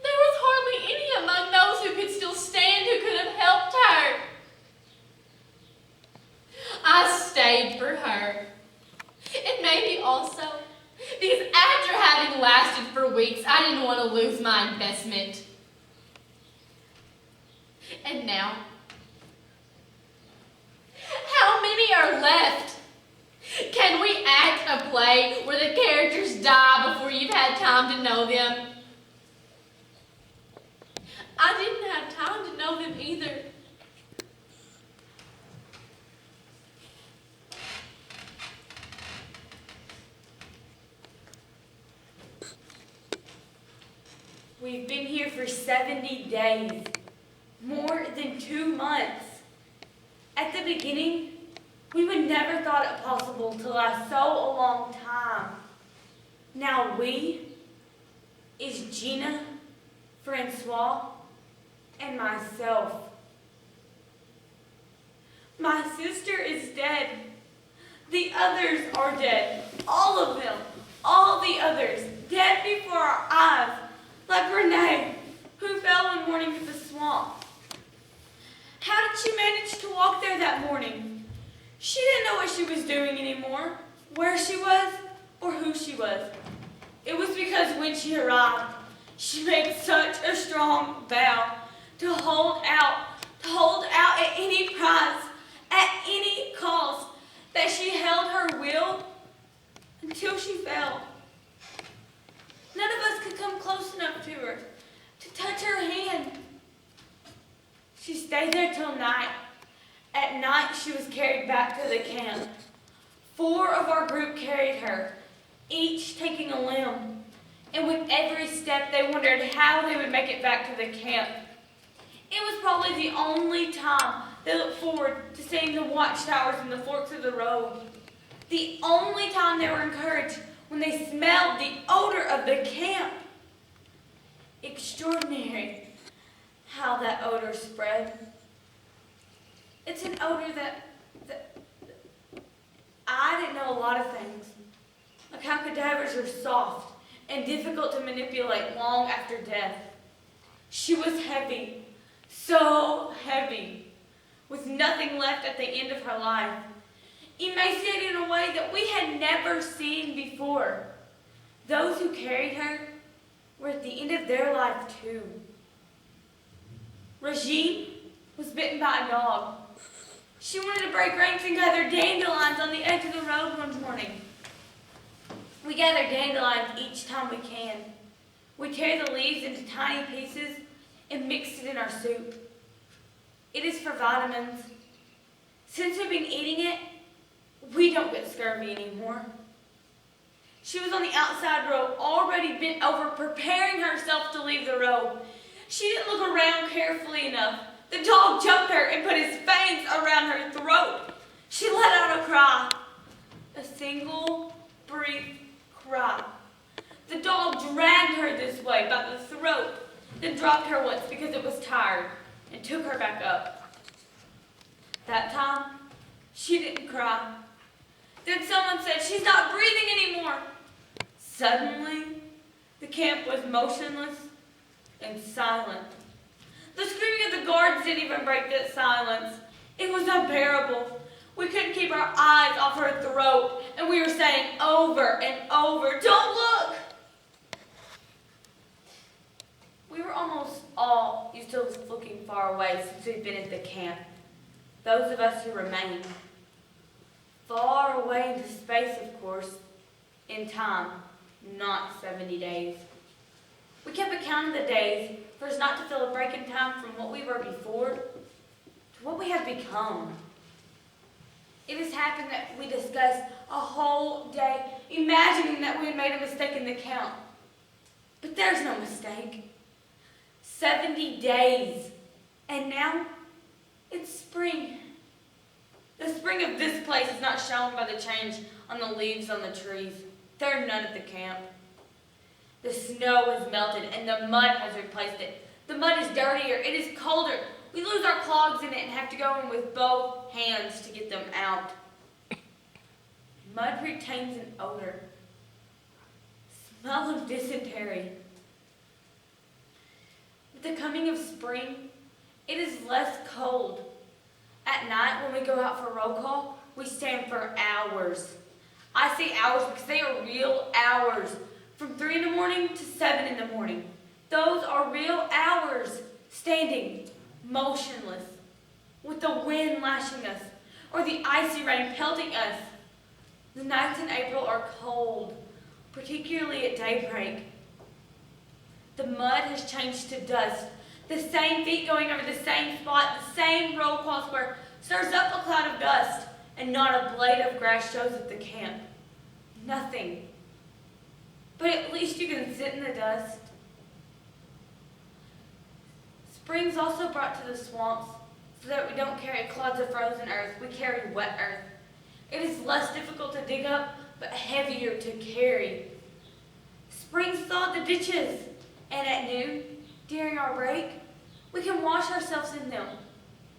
There was hardly any among those who could still stand who could have helped her. I stayed for her. And maybe also because after having lasted for weeks, I didn't want to lose my investment. And now, how many are left? Can we act a play where the characters die before you've had time to know them? I didn't have time to know them either. We've been here for 70 days, more than 2 months. At the beginning, we would never thought it possible to last so a long time. Now we is Gina, Francois, and myself. My sister is dead. The others are dead. All of them. All the others. Dead before our eyes. Like Renee, who fell one morning in the swamp. How did she manage to walk there that morning? She didn't know what she was doing anymore, where she was, or who she was. It was because when she arrived, she made such a strong vow to hold out at any price, at any cost, that she held her will until she fell. None of us could come close enough to her to touch her hand. She stayed there till night. At night, she was carried back to the camp, 4 of our group carried her, each taking a limb. And with every step, they wondered how they would make it back to the camp. It was probably the only time they looked forward to seeing the watchtowers and the forks of the road. The only time they were encouraged when they smelled the odor of the camp. Extraordinary how that odor spread. It's an odor that I didn't know a lot of things, like how cadavers are soft and difficult to manipulate long after death. She was heavy, so heavy, with nothing left at the end of her life, emaciated in a way that we had never seen before. Those who carried her were at the end of their life too. Regine was bitten by a dog. She wanted to break ranks and gather dandelions on the edge of the road one morning. We gather dandelions each time we can. We tear the leaves into tiny pieces and mix it in our soup. It is for vitamins. Since we've been eating it, we don't get scurvy anymore. She was on the outside row, already bent over, preparing herself to leave the road. She didn't look around carefully enough. The dog jumped her and put his fangs around her throat. She let out a cry, a single, brief cry. The dog dragged her this way by the throat, then dropped her once because it was tired and took her back up. That time, she didn't cry. Then someone said, "She's not breathing anymore." Suddenly, the camp was motionless and silent. The screaming of the guards didn't even break that silence. It was unbearable. We couldn't keep our eyes off her throat, and we were saying over and over, "Don't look!" We were almost all used to looking far away since we'd been at the camp. Those of us who remained. Far away into space, of course, in time, not 70 days. We kept a count of the days for us not to feel a break in time from what we were before to what we have become. It has happened that we discussed a whole day imagining that we had made a mistake in the count. But there's no mistake. 70 days. And now it's spring. The spring of this place is not shown by the change on the leaves on the trees. There are none at the camp. The snow has melted and the mud has replaced it. The mud is dirtier, it is colder. We lose our clogs in it and have to go in with both hands to get them out. Mud retains an odor. Smell of dysentery. With the coming of spring, it is less cold. At night when we go out for roll call, we stand for hours. I say hours because they are real hours. From 3 in the morning to 7 in the morning. Those are real hours, standing, motionless, with the wind lashing us, or the icy rain pelting us. The nights in April are cold, particularly at daybreak. The mud has changed to dust. The same feet going over the same spot, the same roll call square, stirs up a cloud of dust, and not a blade of grass shows at the camp. Nothing. But at least you can sit in the dust. Spring's also brought to the swamps so that we don't carry clods of frozen earth, we carry wet earth. It is less difficult to dig up, but heavier to carry. Spring thawed the ditches, and at noon, during our break, we can wash ourselves in them.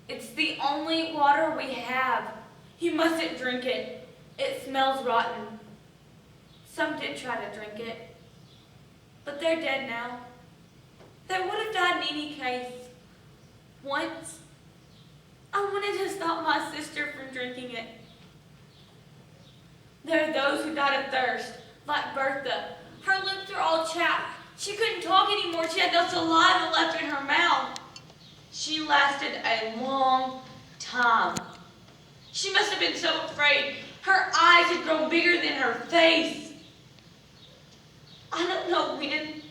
It's the only water we have. You mustn't drink it. It smells rotten. Some did try to drink it, but they're dead now. They would have died in any case. Once, I wanted to stop my sister from drinking it. There are those who died of thirst, like Bertha. Her lips are all chapped. She couldn't talk anymore. She had no saliva left in her mouth. She lasted a long time. She must have been so afraid. Her eyes had grown bigger than her face. I don't know when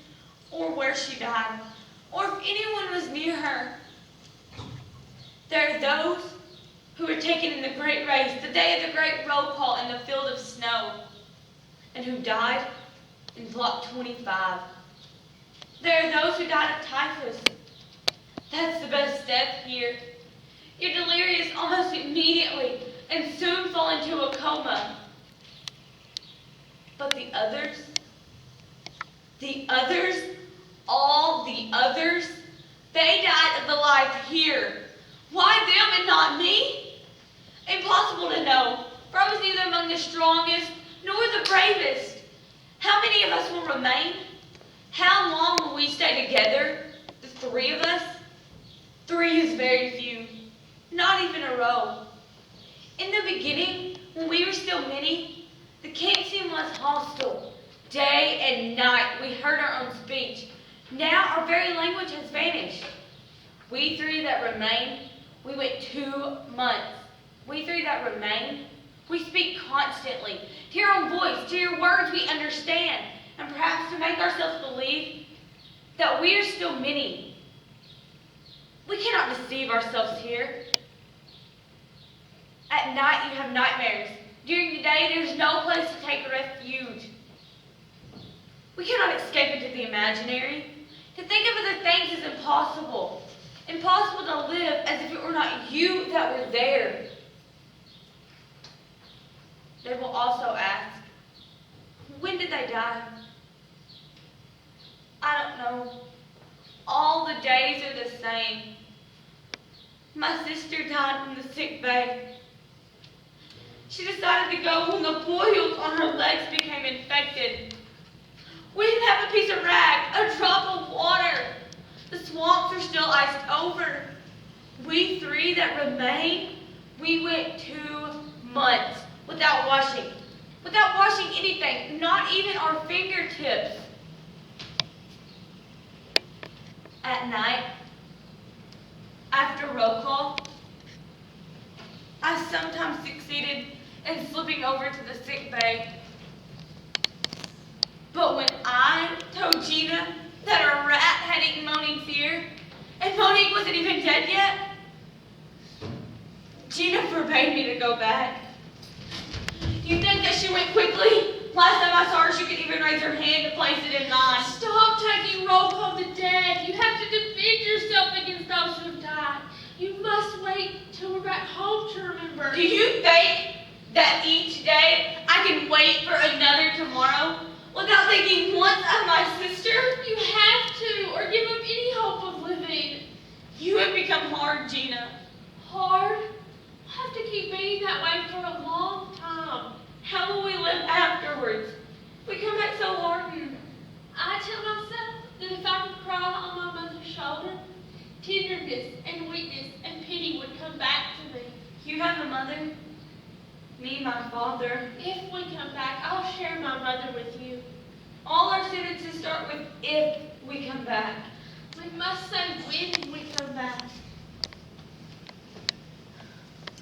or where she died, or if anyone was near her. There are those who were taken in the great race, the day of the great roll call in the field of snow, and who died in block 25. There are those who died of typhus. That's the best death here. You're delirious almost immediately and soon fall into a coma. But the others, all the others, they died of the life here. Why them and not me? Impossible to know, for I was neither among the strongest nor the bravest. How many of us will remain? How long will we stay together? The three of us? 3 is very few, not even a row. In the beginning, when we were still many, the camp seemed less hostile. Day and night we heard our own speech. Now our very language has vanished. We 3 that remain, we went 2 months. We 3 that remain, we speak constantly. To your own voice, to your words we understand, and perhaps to make ourselves believe that we are still many. We cannot deceive ourselves here. At night you have nightmares. During the day there's no place to take refuge. We cannot escape into the imaginary. To think of other things is impossible. Impossible to live as if it were not you that were there. They will also ask, when did they die? I don't know. All the days are the same. My sister died in the sick bay. She decided to go when the boils on her legs became infected. We didn't have a piece of rag, a drop of water. The swamps are still iced over. We 3 that remain, we went 2 months without washing anything, not even our fingertips. At night, after roll call, I sometimes succeeded in slipping over to the sick bay. But when I told Gina that a rat had eaten Monique's ear, and Monique wasn't even dead yet, Gina forbade me to go back. You think that she went quickly? Last time I saw her, she could even raise her hand to place it in mine. Stop taking roll call of the dead. You have to defend yourself against those who have died. You must wait till we're back home to remember. Do you think that each day I can wait for another tomorrow without thinking once of my sister? You have to, or give up any hope of living. You have become hard, Gina. Hard? I'll have to keep being that way for a long time. How will we live afterwards? We come back so hardened. I tell myself that if I could cry on my mother's shoulder, tenderness and weakness and pity would come back to me. You have a mother? Me, my father. If we come back, I'll share my mother with you. All our sentences start with if we come back. We must say when we come back.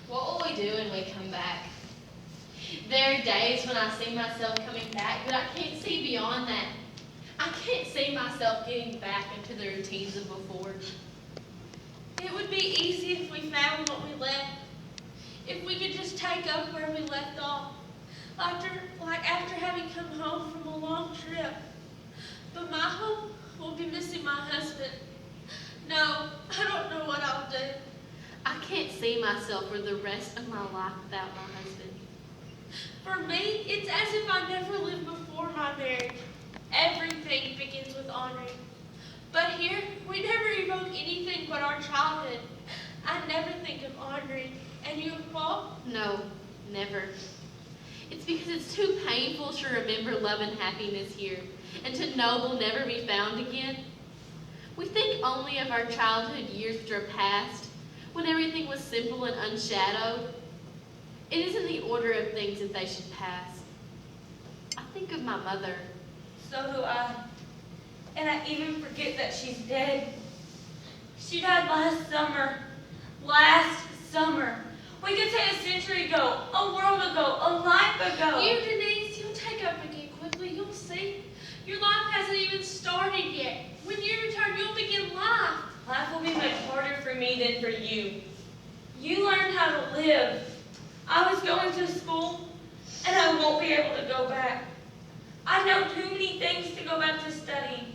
What will we do when we come back? There are days when I see myself coming back, but I can't see beyond that. I can't see myself getting back into the routines of before. It would be easy if we found what we left. If we could just take up where we left off. Like after having come home from a long trip. But my home will be missing my husband. No, I don't know what I'll do. I can't see myself for the rest of my life without my husband. For me, it's as if I never lived before my marriage. Everything begins with honoring. But here, we never evoke anything but our childhood. I never think of honoring. And you, Paul? No, never. It's because it's too painful to remember love and happiness here, and to know we'll never be found again. We think only of our childhood years which are past, when everything was simple and unshadowed. It isn't the order of things that they should pass. I think of my mother. So do I. And I even forget that she's dead. She died last summer. Last summer. We could say a century ago, a world ago, a life ago. You, Denise, you'll take up again quickly. You'll see. Your life hasn't even started yet. When you return, you'll begin life. Life will be much harder for me than for you. You learned how to live. I was going to school, and I won't be able to go back. I know too many things to go back to studying.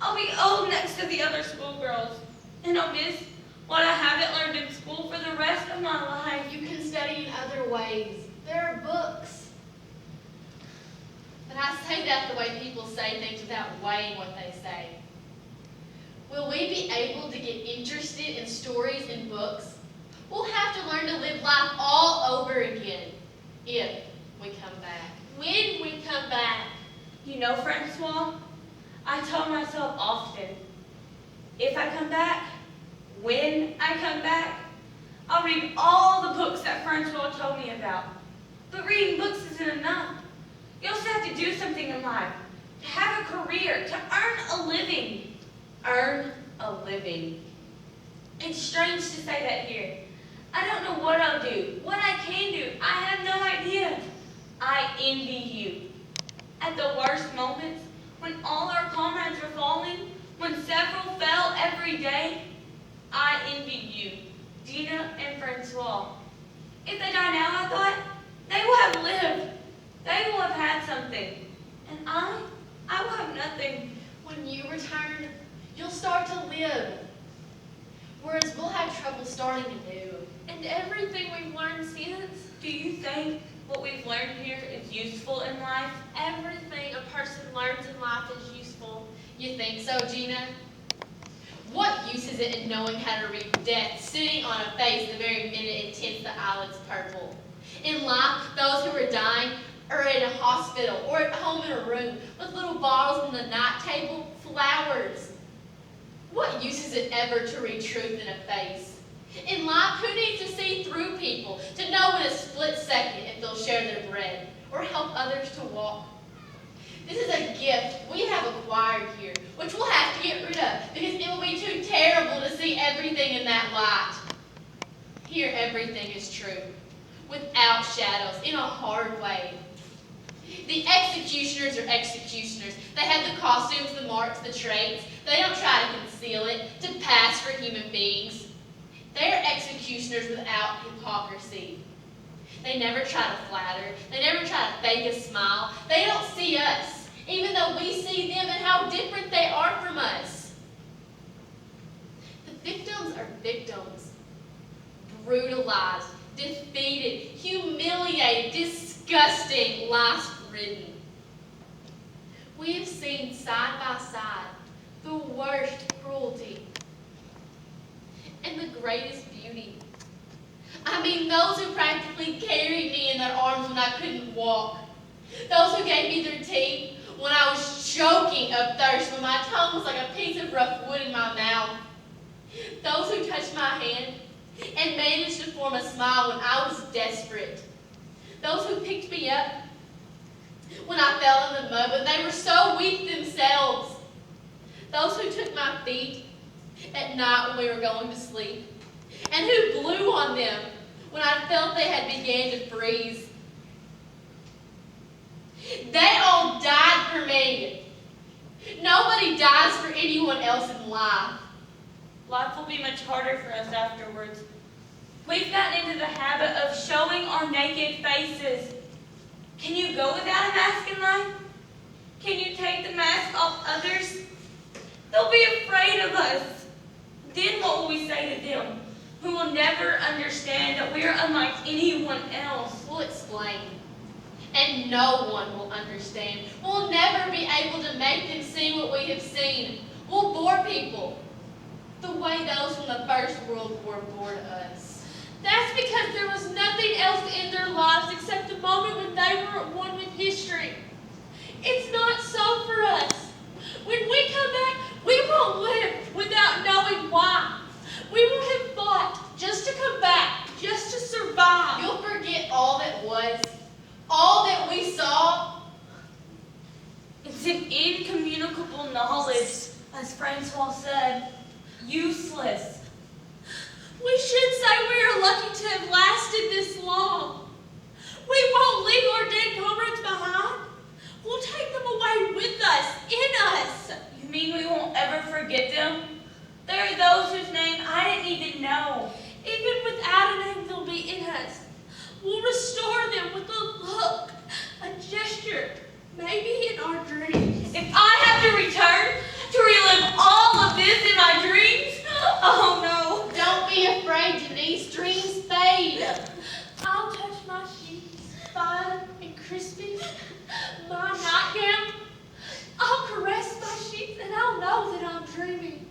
I'll be old next to the other schoolgirls, and I'll miss what I haven't learned in school for the rest of my life. You can study in other ways. There are books. But I say that the way people say things without weighing what they say. Will we be able to get interested in stories and books? We'll have to learn to live life all over again if we come back. When we come back. You know, Francois, I tell myself often, if I come back, when I come back, I'll read all the books that Francois told me about. But reading books isn't enough. You also have to do something in life, to have a career, to earn a living. Earn a living. It's strange to say that here. I don't know what I'll do, what I can do. I have no idea. I envy you. At the worst moments, when all our comrades were falling, when several fell every day, I envied you, Gina and Francois. If they die now, I thought, they will have lived. They will have had something. And I will have nothing. When you return, you'll start to live. Whereas we'll have trouble starting anew. And everything we've learned since, Do you think what we've learned here is useful in life? everything a person learns in life is useful. You think so, Gina? What use is it in knowing how to read death sitting on a face the very minute it tints the eyelids purple? In life, those who are dying are in a hospital or at home in a room with little bottles on the night table, flowers. What use is it ever to read truth in a face? In life, who needs to see through people, to know in a split second if they'll share their bread or help others to walk? This is a gift we have acquired here, which we'll have to get rid of because it will be too terrible to see everything in that light. Here, everything is true, without shadows, in a hard way. The executioners are executioners. They have the costumes, the marks, the traits. They don't try to conceal it, to pass for human beings. They are executioners without hypocrisy. They never try to flatter. They never try to fake a smile. They don't see us, even though we see them and how different they are from us. The victims are victims. Brutalized, defeated, humiliated, disgusting, life-ridden. We have seen side by side the worst cruelty and the greatest beauty. I mean, those who practically carried me in their arms when I couldn't walk. Those who gave me their tea when I was choking of thirst, when my tongue was like a piece of rough wood in my mouth. Those who touched my hand and managed to form a smile when I was desperate. Those who picked me up when I fell in the mud, but they were so weak themselves. Those who took my feet at night when we were going to sleep, and who blew on them when I felt they had began to freeze. They all died for me. Nobody dies for anyone else in life. Life will be much harder for us afterwards. We've gotten into the habit of showing our naked faces. Can you go without a mask in life? Can you take the mask off others? They'll be afraid of us. Then what will we say to them, who will never understand that we are unlike anyone else? We'll explain, and no one will understand. We'll never be able to make them see what we have seen. We'll bore people the way those from the First World War bored us. That's because there was nothing else in their lives except the moment when they were at one with history. It's not so for us. When we come back, we won't live without knowing why. We will have fought just to come back, just to survive. You'll forget all that was, all that we saw. It's an incommunicable knowledge, as Francois said, useless. We should say we are lucky to have lasted this long. We won't leave our dead comrades behind. We'll take them away with us, in us. You mean we won't ever forget them? There are those whose name I didn't even know. Even without us. We'll restore them with a look, a gesture, maybe in our dreams. If I have to return to relive all of this in my dreams, oh no. Don't be afraid, Denise. Dreams fade. I'll touch my sheets, fine and crispy, my nightgown. I'll caress my sheets and I'll know that I'm dreaming.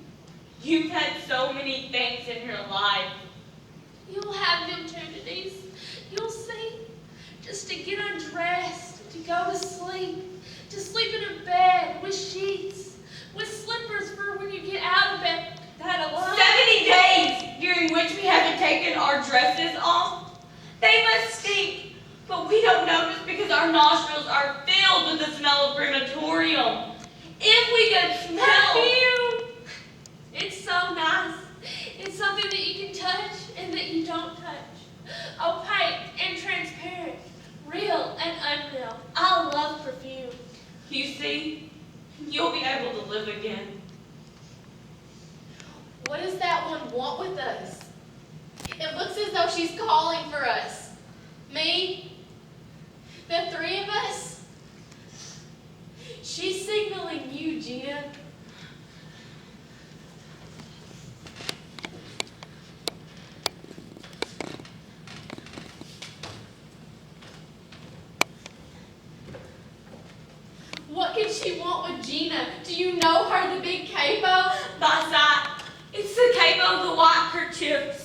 You've had so many things in your life. You'll have them too, Denise. You'll see. Just to get undressed, to go to sleep in a bed with sheets, with slippers for when you get out of bed. That alone. 70 days during which we haven't taken our dresses off. They must stink, but we don't notice because our nostrils are filled with the smell of crematorium. If we could smell Perfume. It's so nice. It's something that you can touch and that you don't touch. Opaque and transparent. Real and unreal. I love perfume. you see, you'll be able to live again. What does that one want with us? It looks as though she's calling for us. Me? The three of us? She's signaling you, Gina. What could she want with Gina? Do you know her, the big capo? By sight, it's the capo of the white kerchiefs.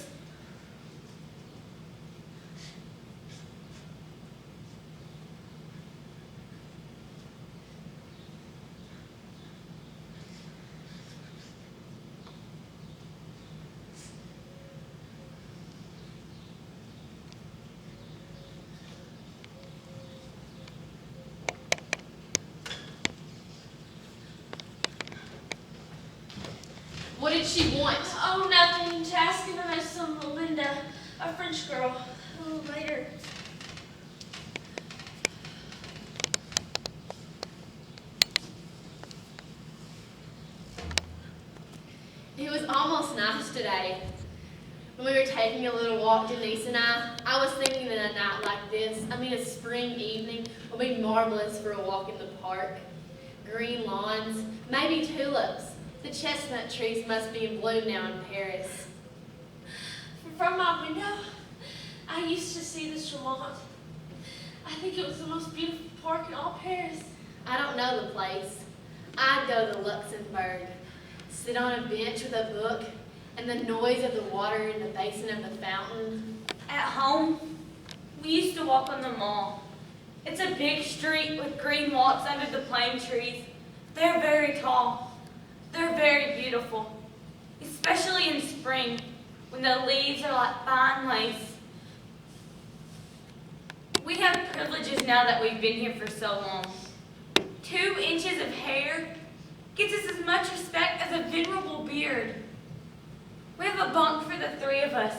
What did she want? Oh, nothing. Just asking us some Linda, a French girl, a little later. It was almost nice today. When we were taking a little walk, Denise and I was thinking that a night like this, a spring evening, would be marvelous for a walk in the park. Green lawns, maybe tulips. The chestnut trees must be in bloom now in Paris. From my window, I used to see the Chaumont. I think it was the most beautiful park in all Paris. I don't know the place. I'd go to Luxembourg, sit on a bench with a book, and the noise of the water in the basin of the fountain. At home, we used to walk on the mall. It's a big street with green walks under the plane trees. They're very tall. They're very beautiful, especially in spring when the leaves are like fine lace. We have privileges now that we've been here for so long. 2 inches of hair gets us as much respect as a venerable beard. We have a bunk for the 3 of us,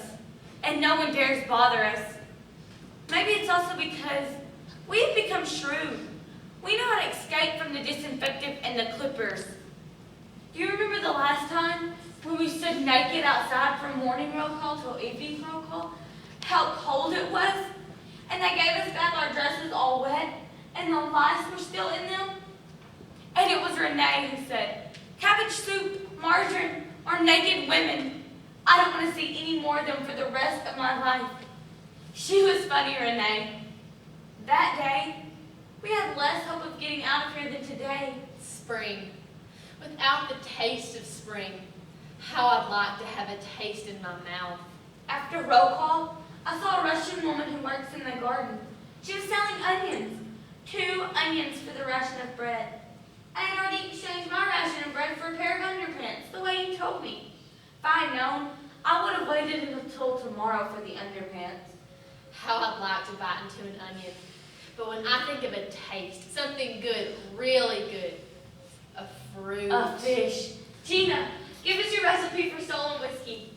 and no one dares bother us. Maybe it's also because we have become shrewd. We know how to escape from the disinfectant and the clippers. Do you remember the last time when we stood naked outside from morning roll call till evening roll call? How cold it was? And they gave us back our dresses all wet and the lice were still in them? And it was Renee who said, "Cabbage soup, margarine, or naked women. I don't want to see any more of them for the rest of my life." She was funny, Renee. That day, we had less hope of getting out of here than today. Spring. Without the taste of spring, how I'd like to have a taste in my mouth. After roll call, I saw a Russian woman who works in the garden. She was selling onions. 2 onions for the ration of bread. I had already exchanged my ration of bread for a pair of underpants, the way you told me. If I had known, I would have waited until tomorrow for the underpants. How I'd like to bite into an onion. But when I think of a taste, something good, really good, a fruit. A fish. Gina, give us your recipe for stolen whiskey.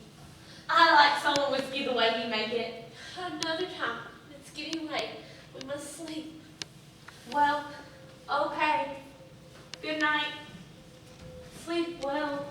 I like stolen whiskey the way you make it. Another time. It's getting late. We must sleep. Well, okay. Good night. Sleep well.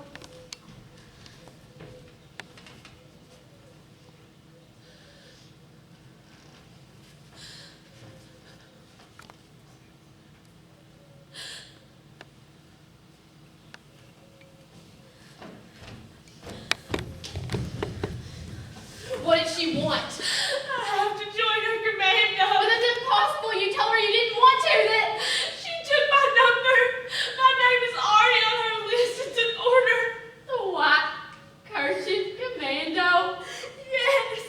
you want? I have to join her commando. But that's impossible. You tell her you didn't want to, that She took my number. My name is already on her list. It's an order. the white kerchief commando. Yes.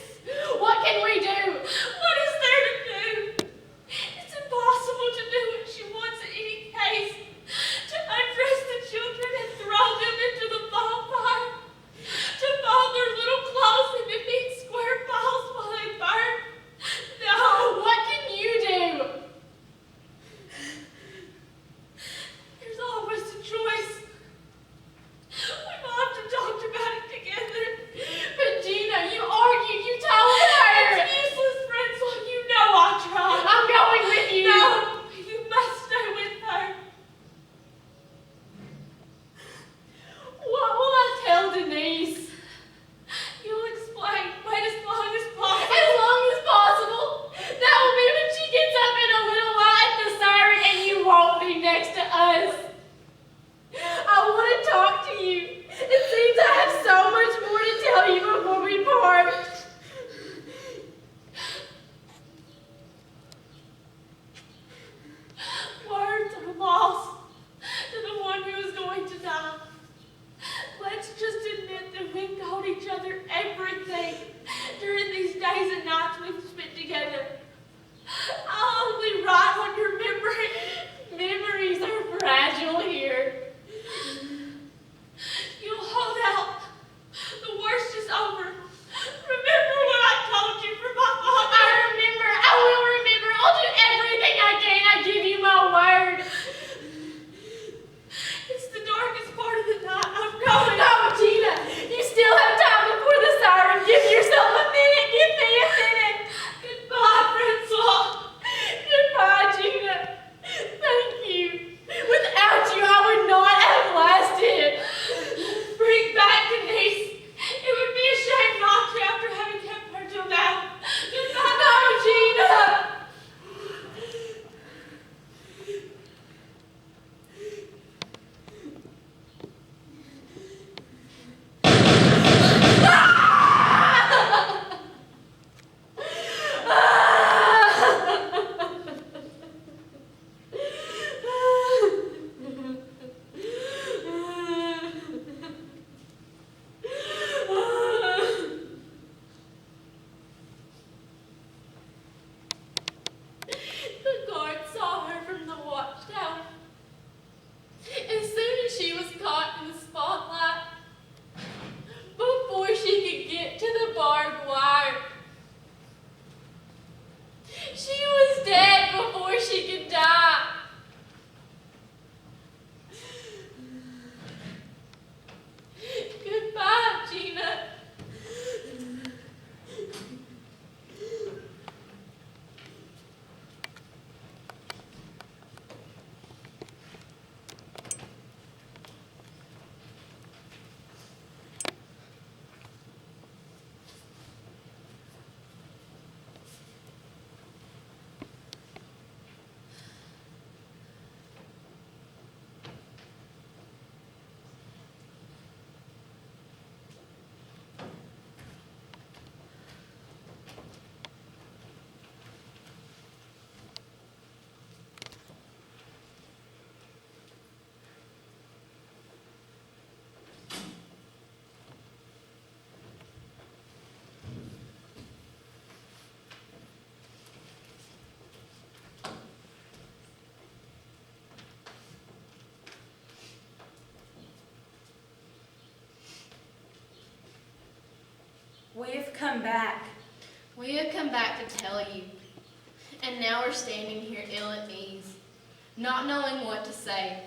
What can we do? What is there to do? It's impossible to do what she wants in any case. To undress the children and throw them into the bonfire. To fold their little clothes into neat square piles while they burn. No. What can you do? There's always a choice. We will have to talk about it together. But Gina, you argued. You told her. It's useless, Francois. You know I tried. I'm going with you. No, you must stay with her. What will I tell Denise? You'll explain. Wait as long as possible. As long as possible. That will be when she gets up in a little while at the siren and you won't be next to us. I want to talk to you. It seems I have so much more to tell you before we part. Words are lost to the one who is going to die. Let's just admit that we told each other everything during these days and nights we've spent together. I'll only write on your memory. Memories are fragile here. You'll hold out. The worst is over. Remember what I told you for my father. I remember. I will remember. I'll do everything I can. I give you my word. It's the darkest part of the night. I'm going. No, Gina. You still have time before the siren. Give yourself a minute. Give me a minute. Goodbye, Francois. Goodbye, Gina. Thank you. Without you, I would not have lasted. Bring back Denise. It would be a shame not to after having kept her till now. Goodbye. No, Gina. The guard saw her from the watchtower. As soon as she was caught in the spotlight, before she could get to the barbed wire, she was dead before she could die. Goodbye, Gina. We have come back. We have come back to tell you, and now we're standing here ill at ease, not knowing what to say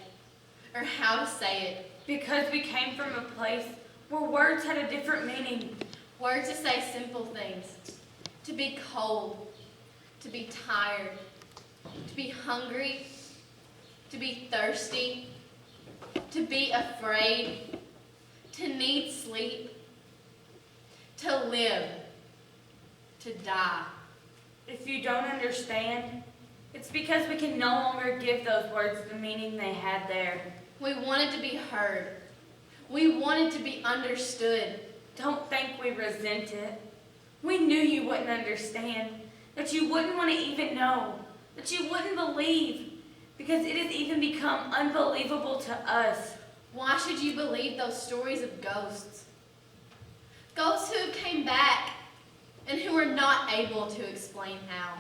or how to say it. Because we came from a place where words had a different meaning. Words to say simple things, to be cold, to be tired, to be hungry, to be thirsty, to be afraid, to need sleep, to live, to die. If you don't understand, it's because we can no longer give those words the meaning they had there. We wanted to be heard. We wanted to be understood. Don't think we resent it. We knew you wouldn't understand, that you wouldn't want to even know, that you wouldn't believe, because it has even become unbelievable to us. Why should you believe those stories of ghosts? Ghosts who came back and who are not able to explain how.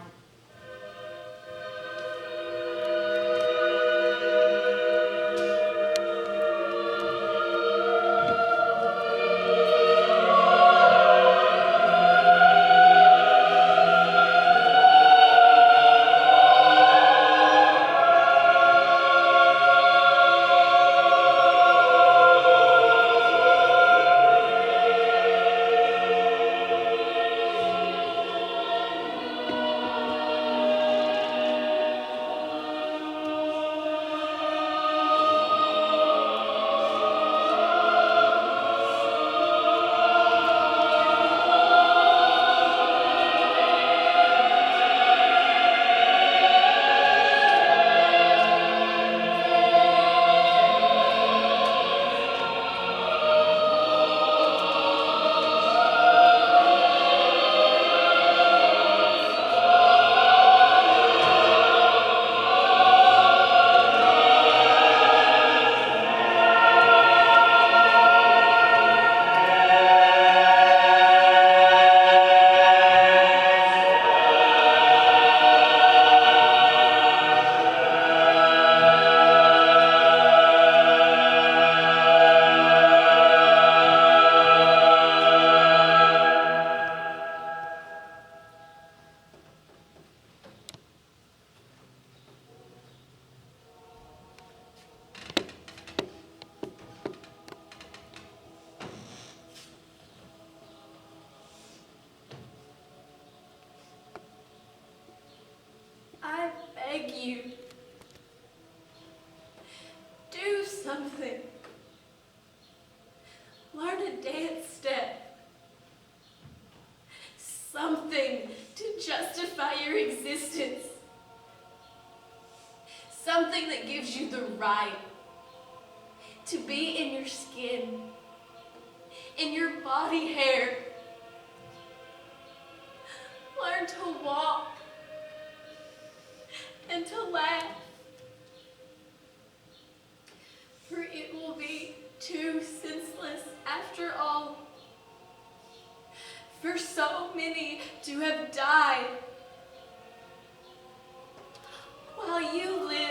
I beg you, do something. Learn a dance step. Something to justify your existence. Something that gives you the right to be in your skin, in your body hair. Learn to walk and to laugh. For it will be too senseless after all. For so many to have died while you live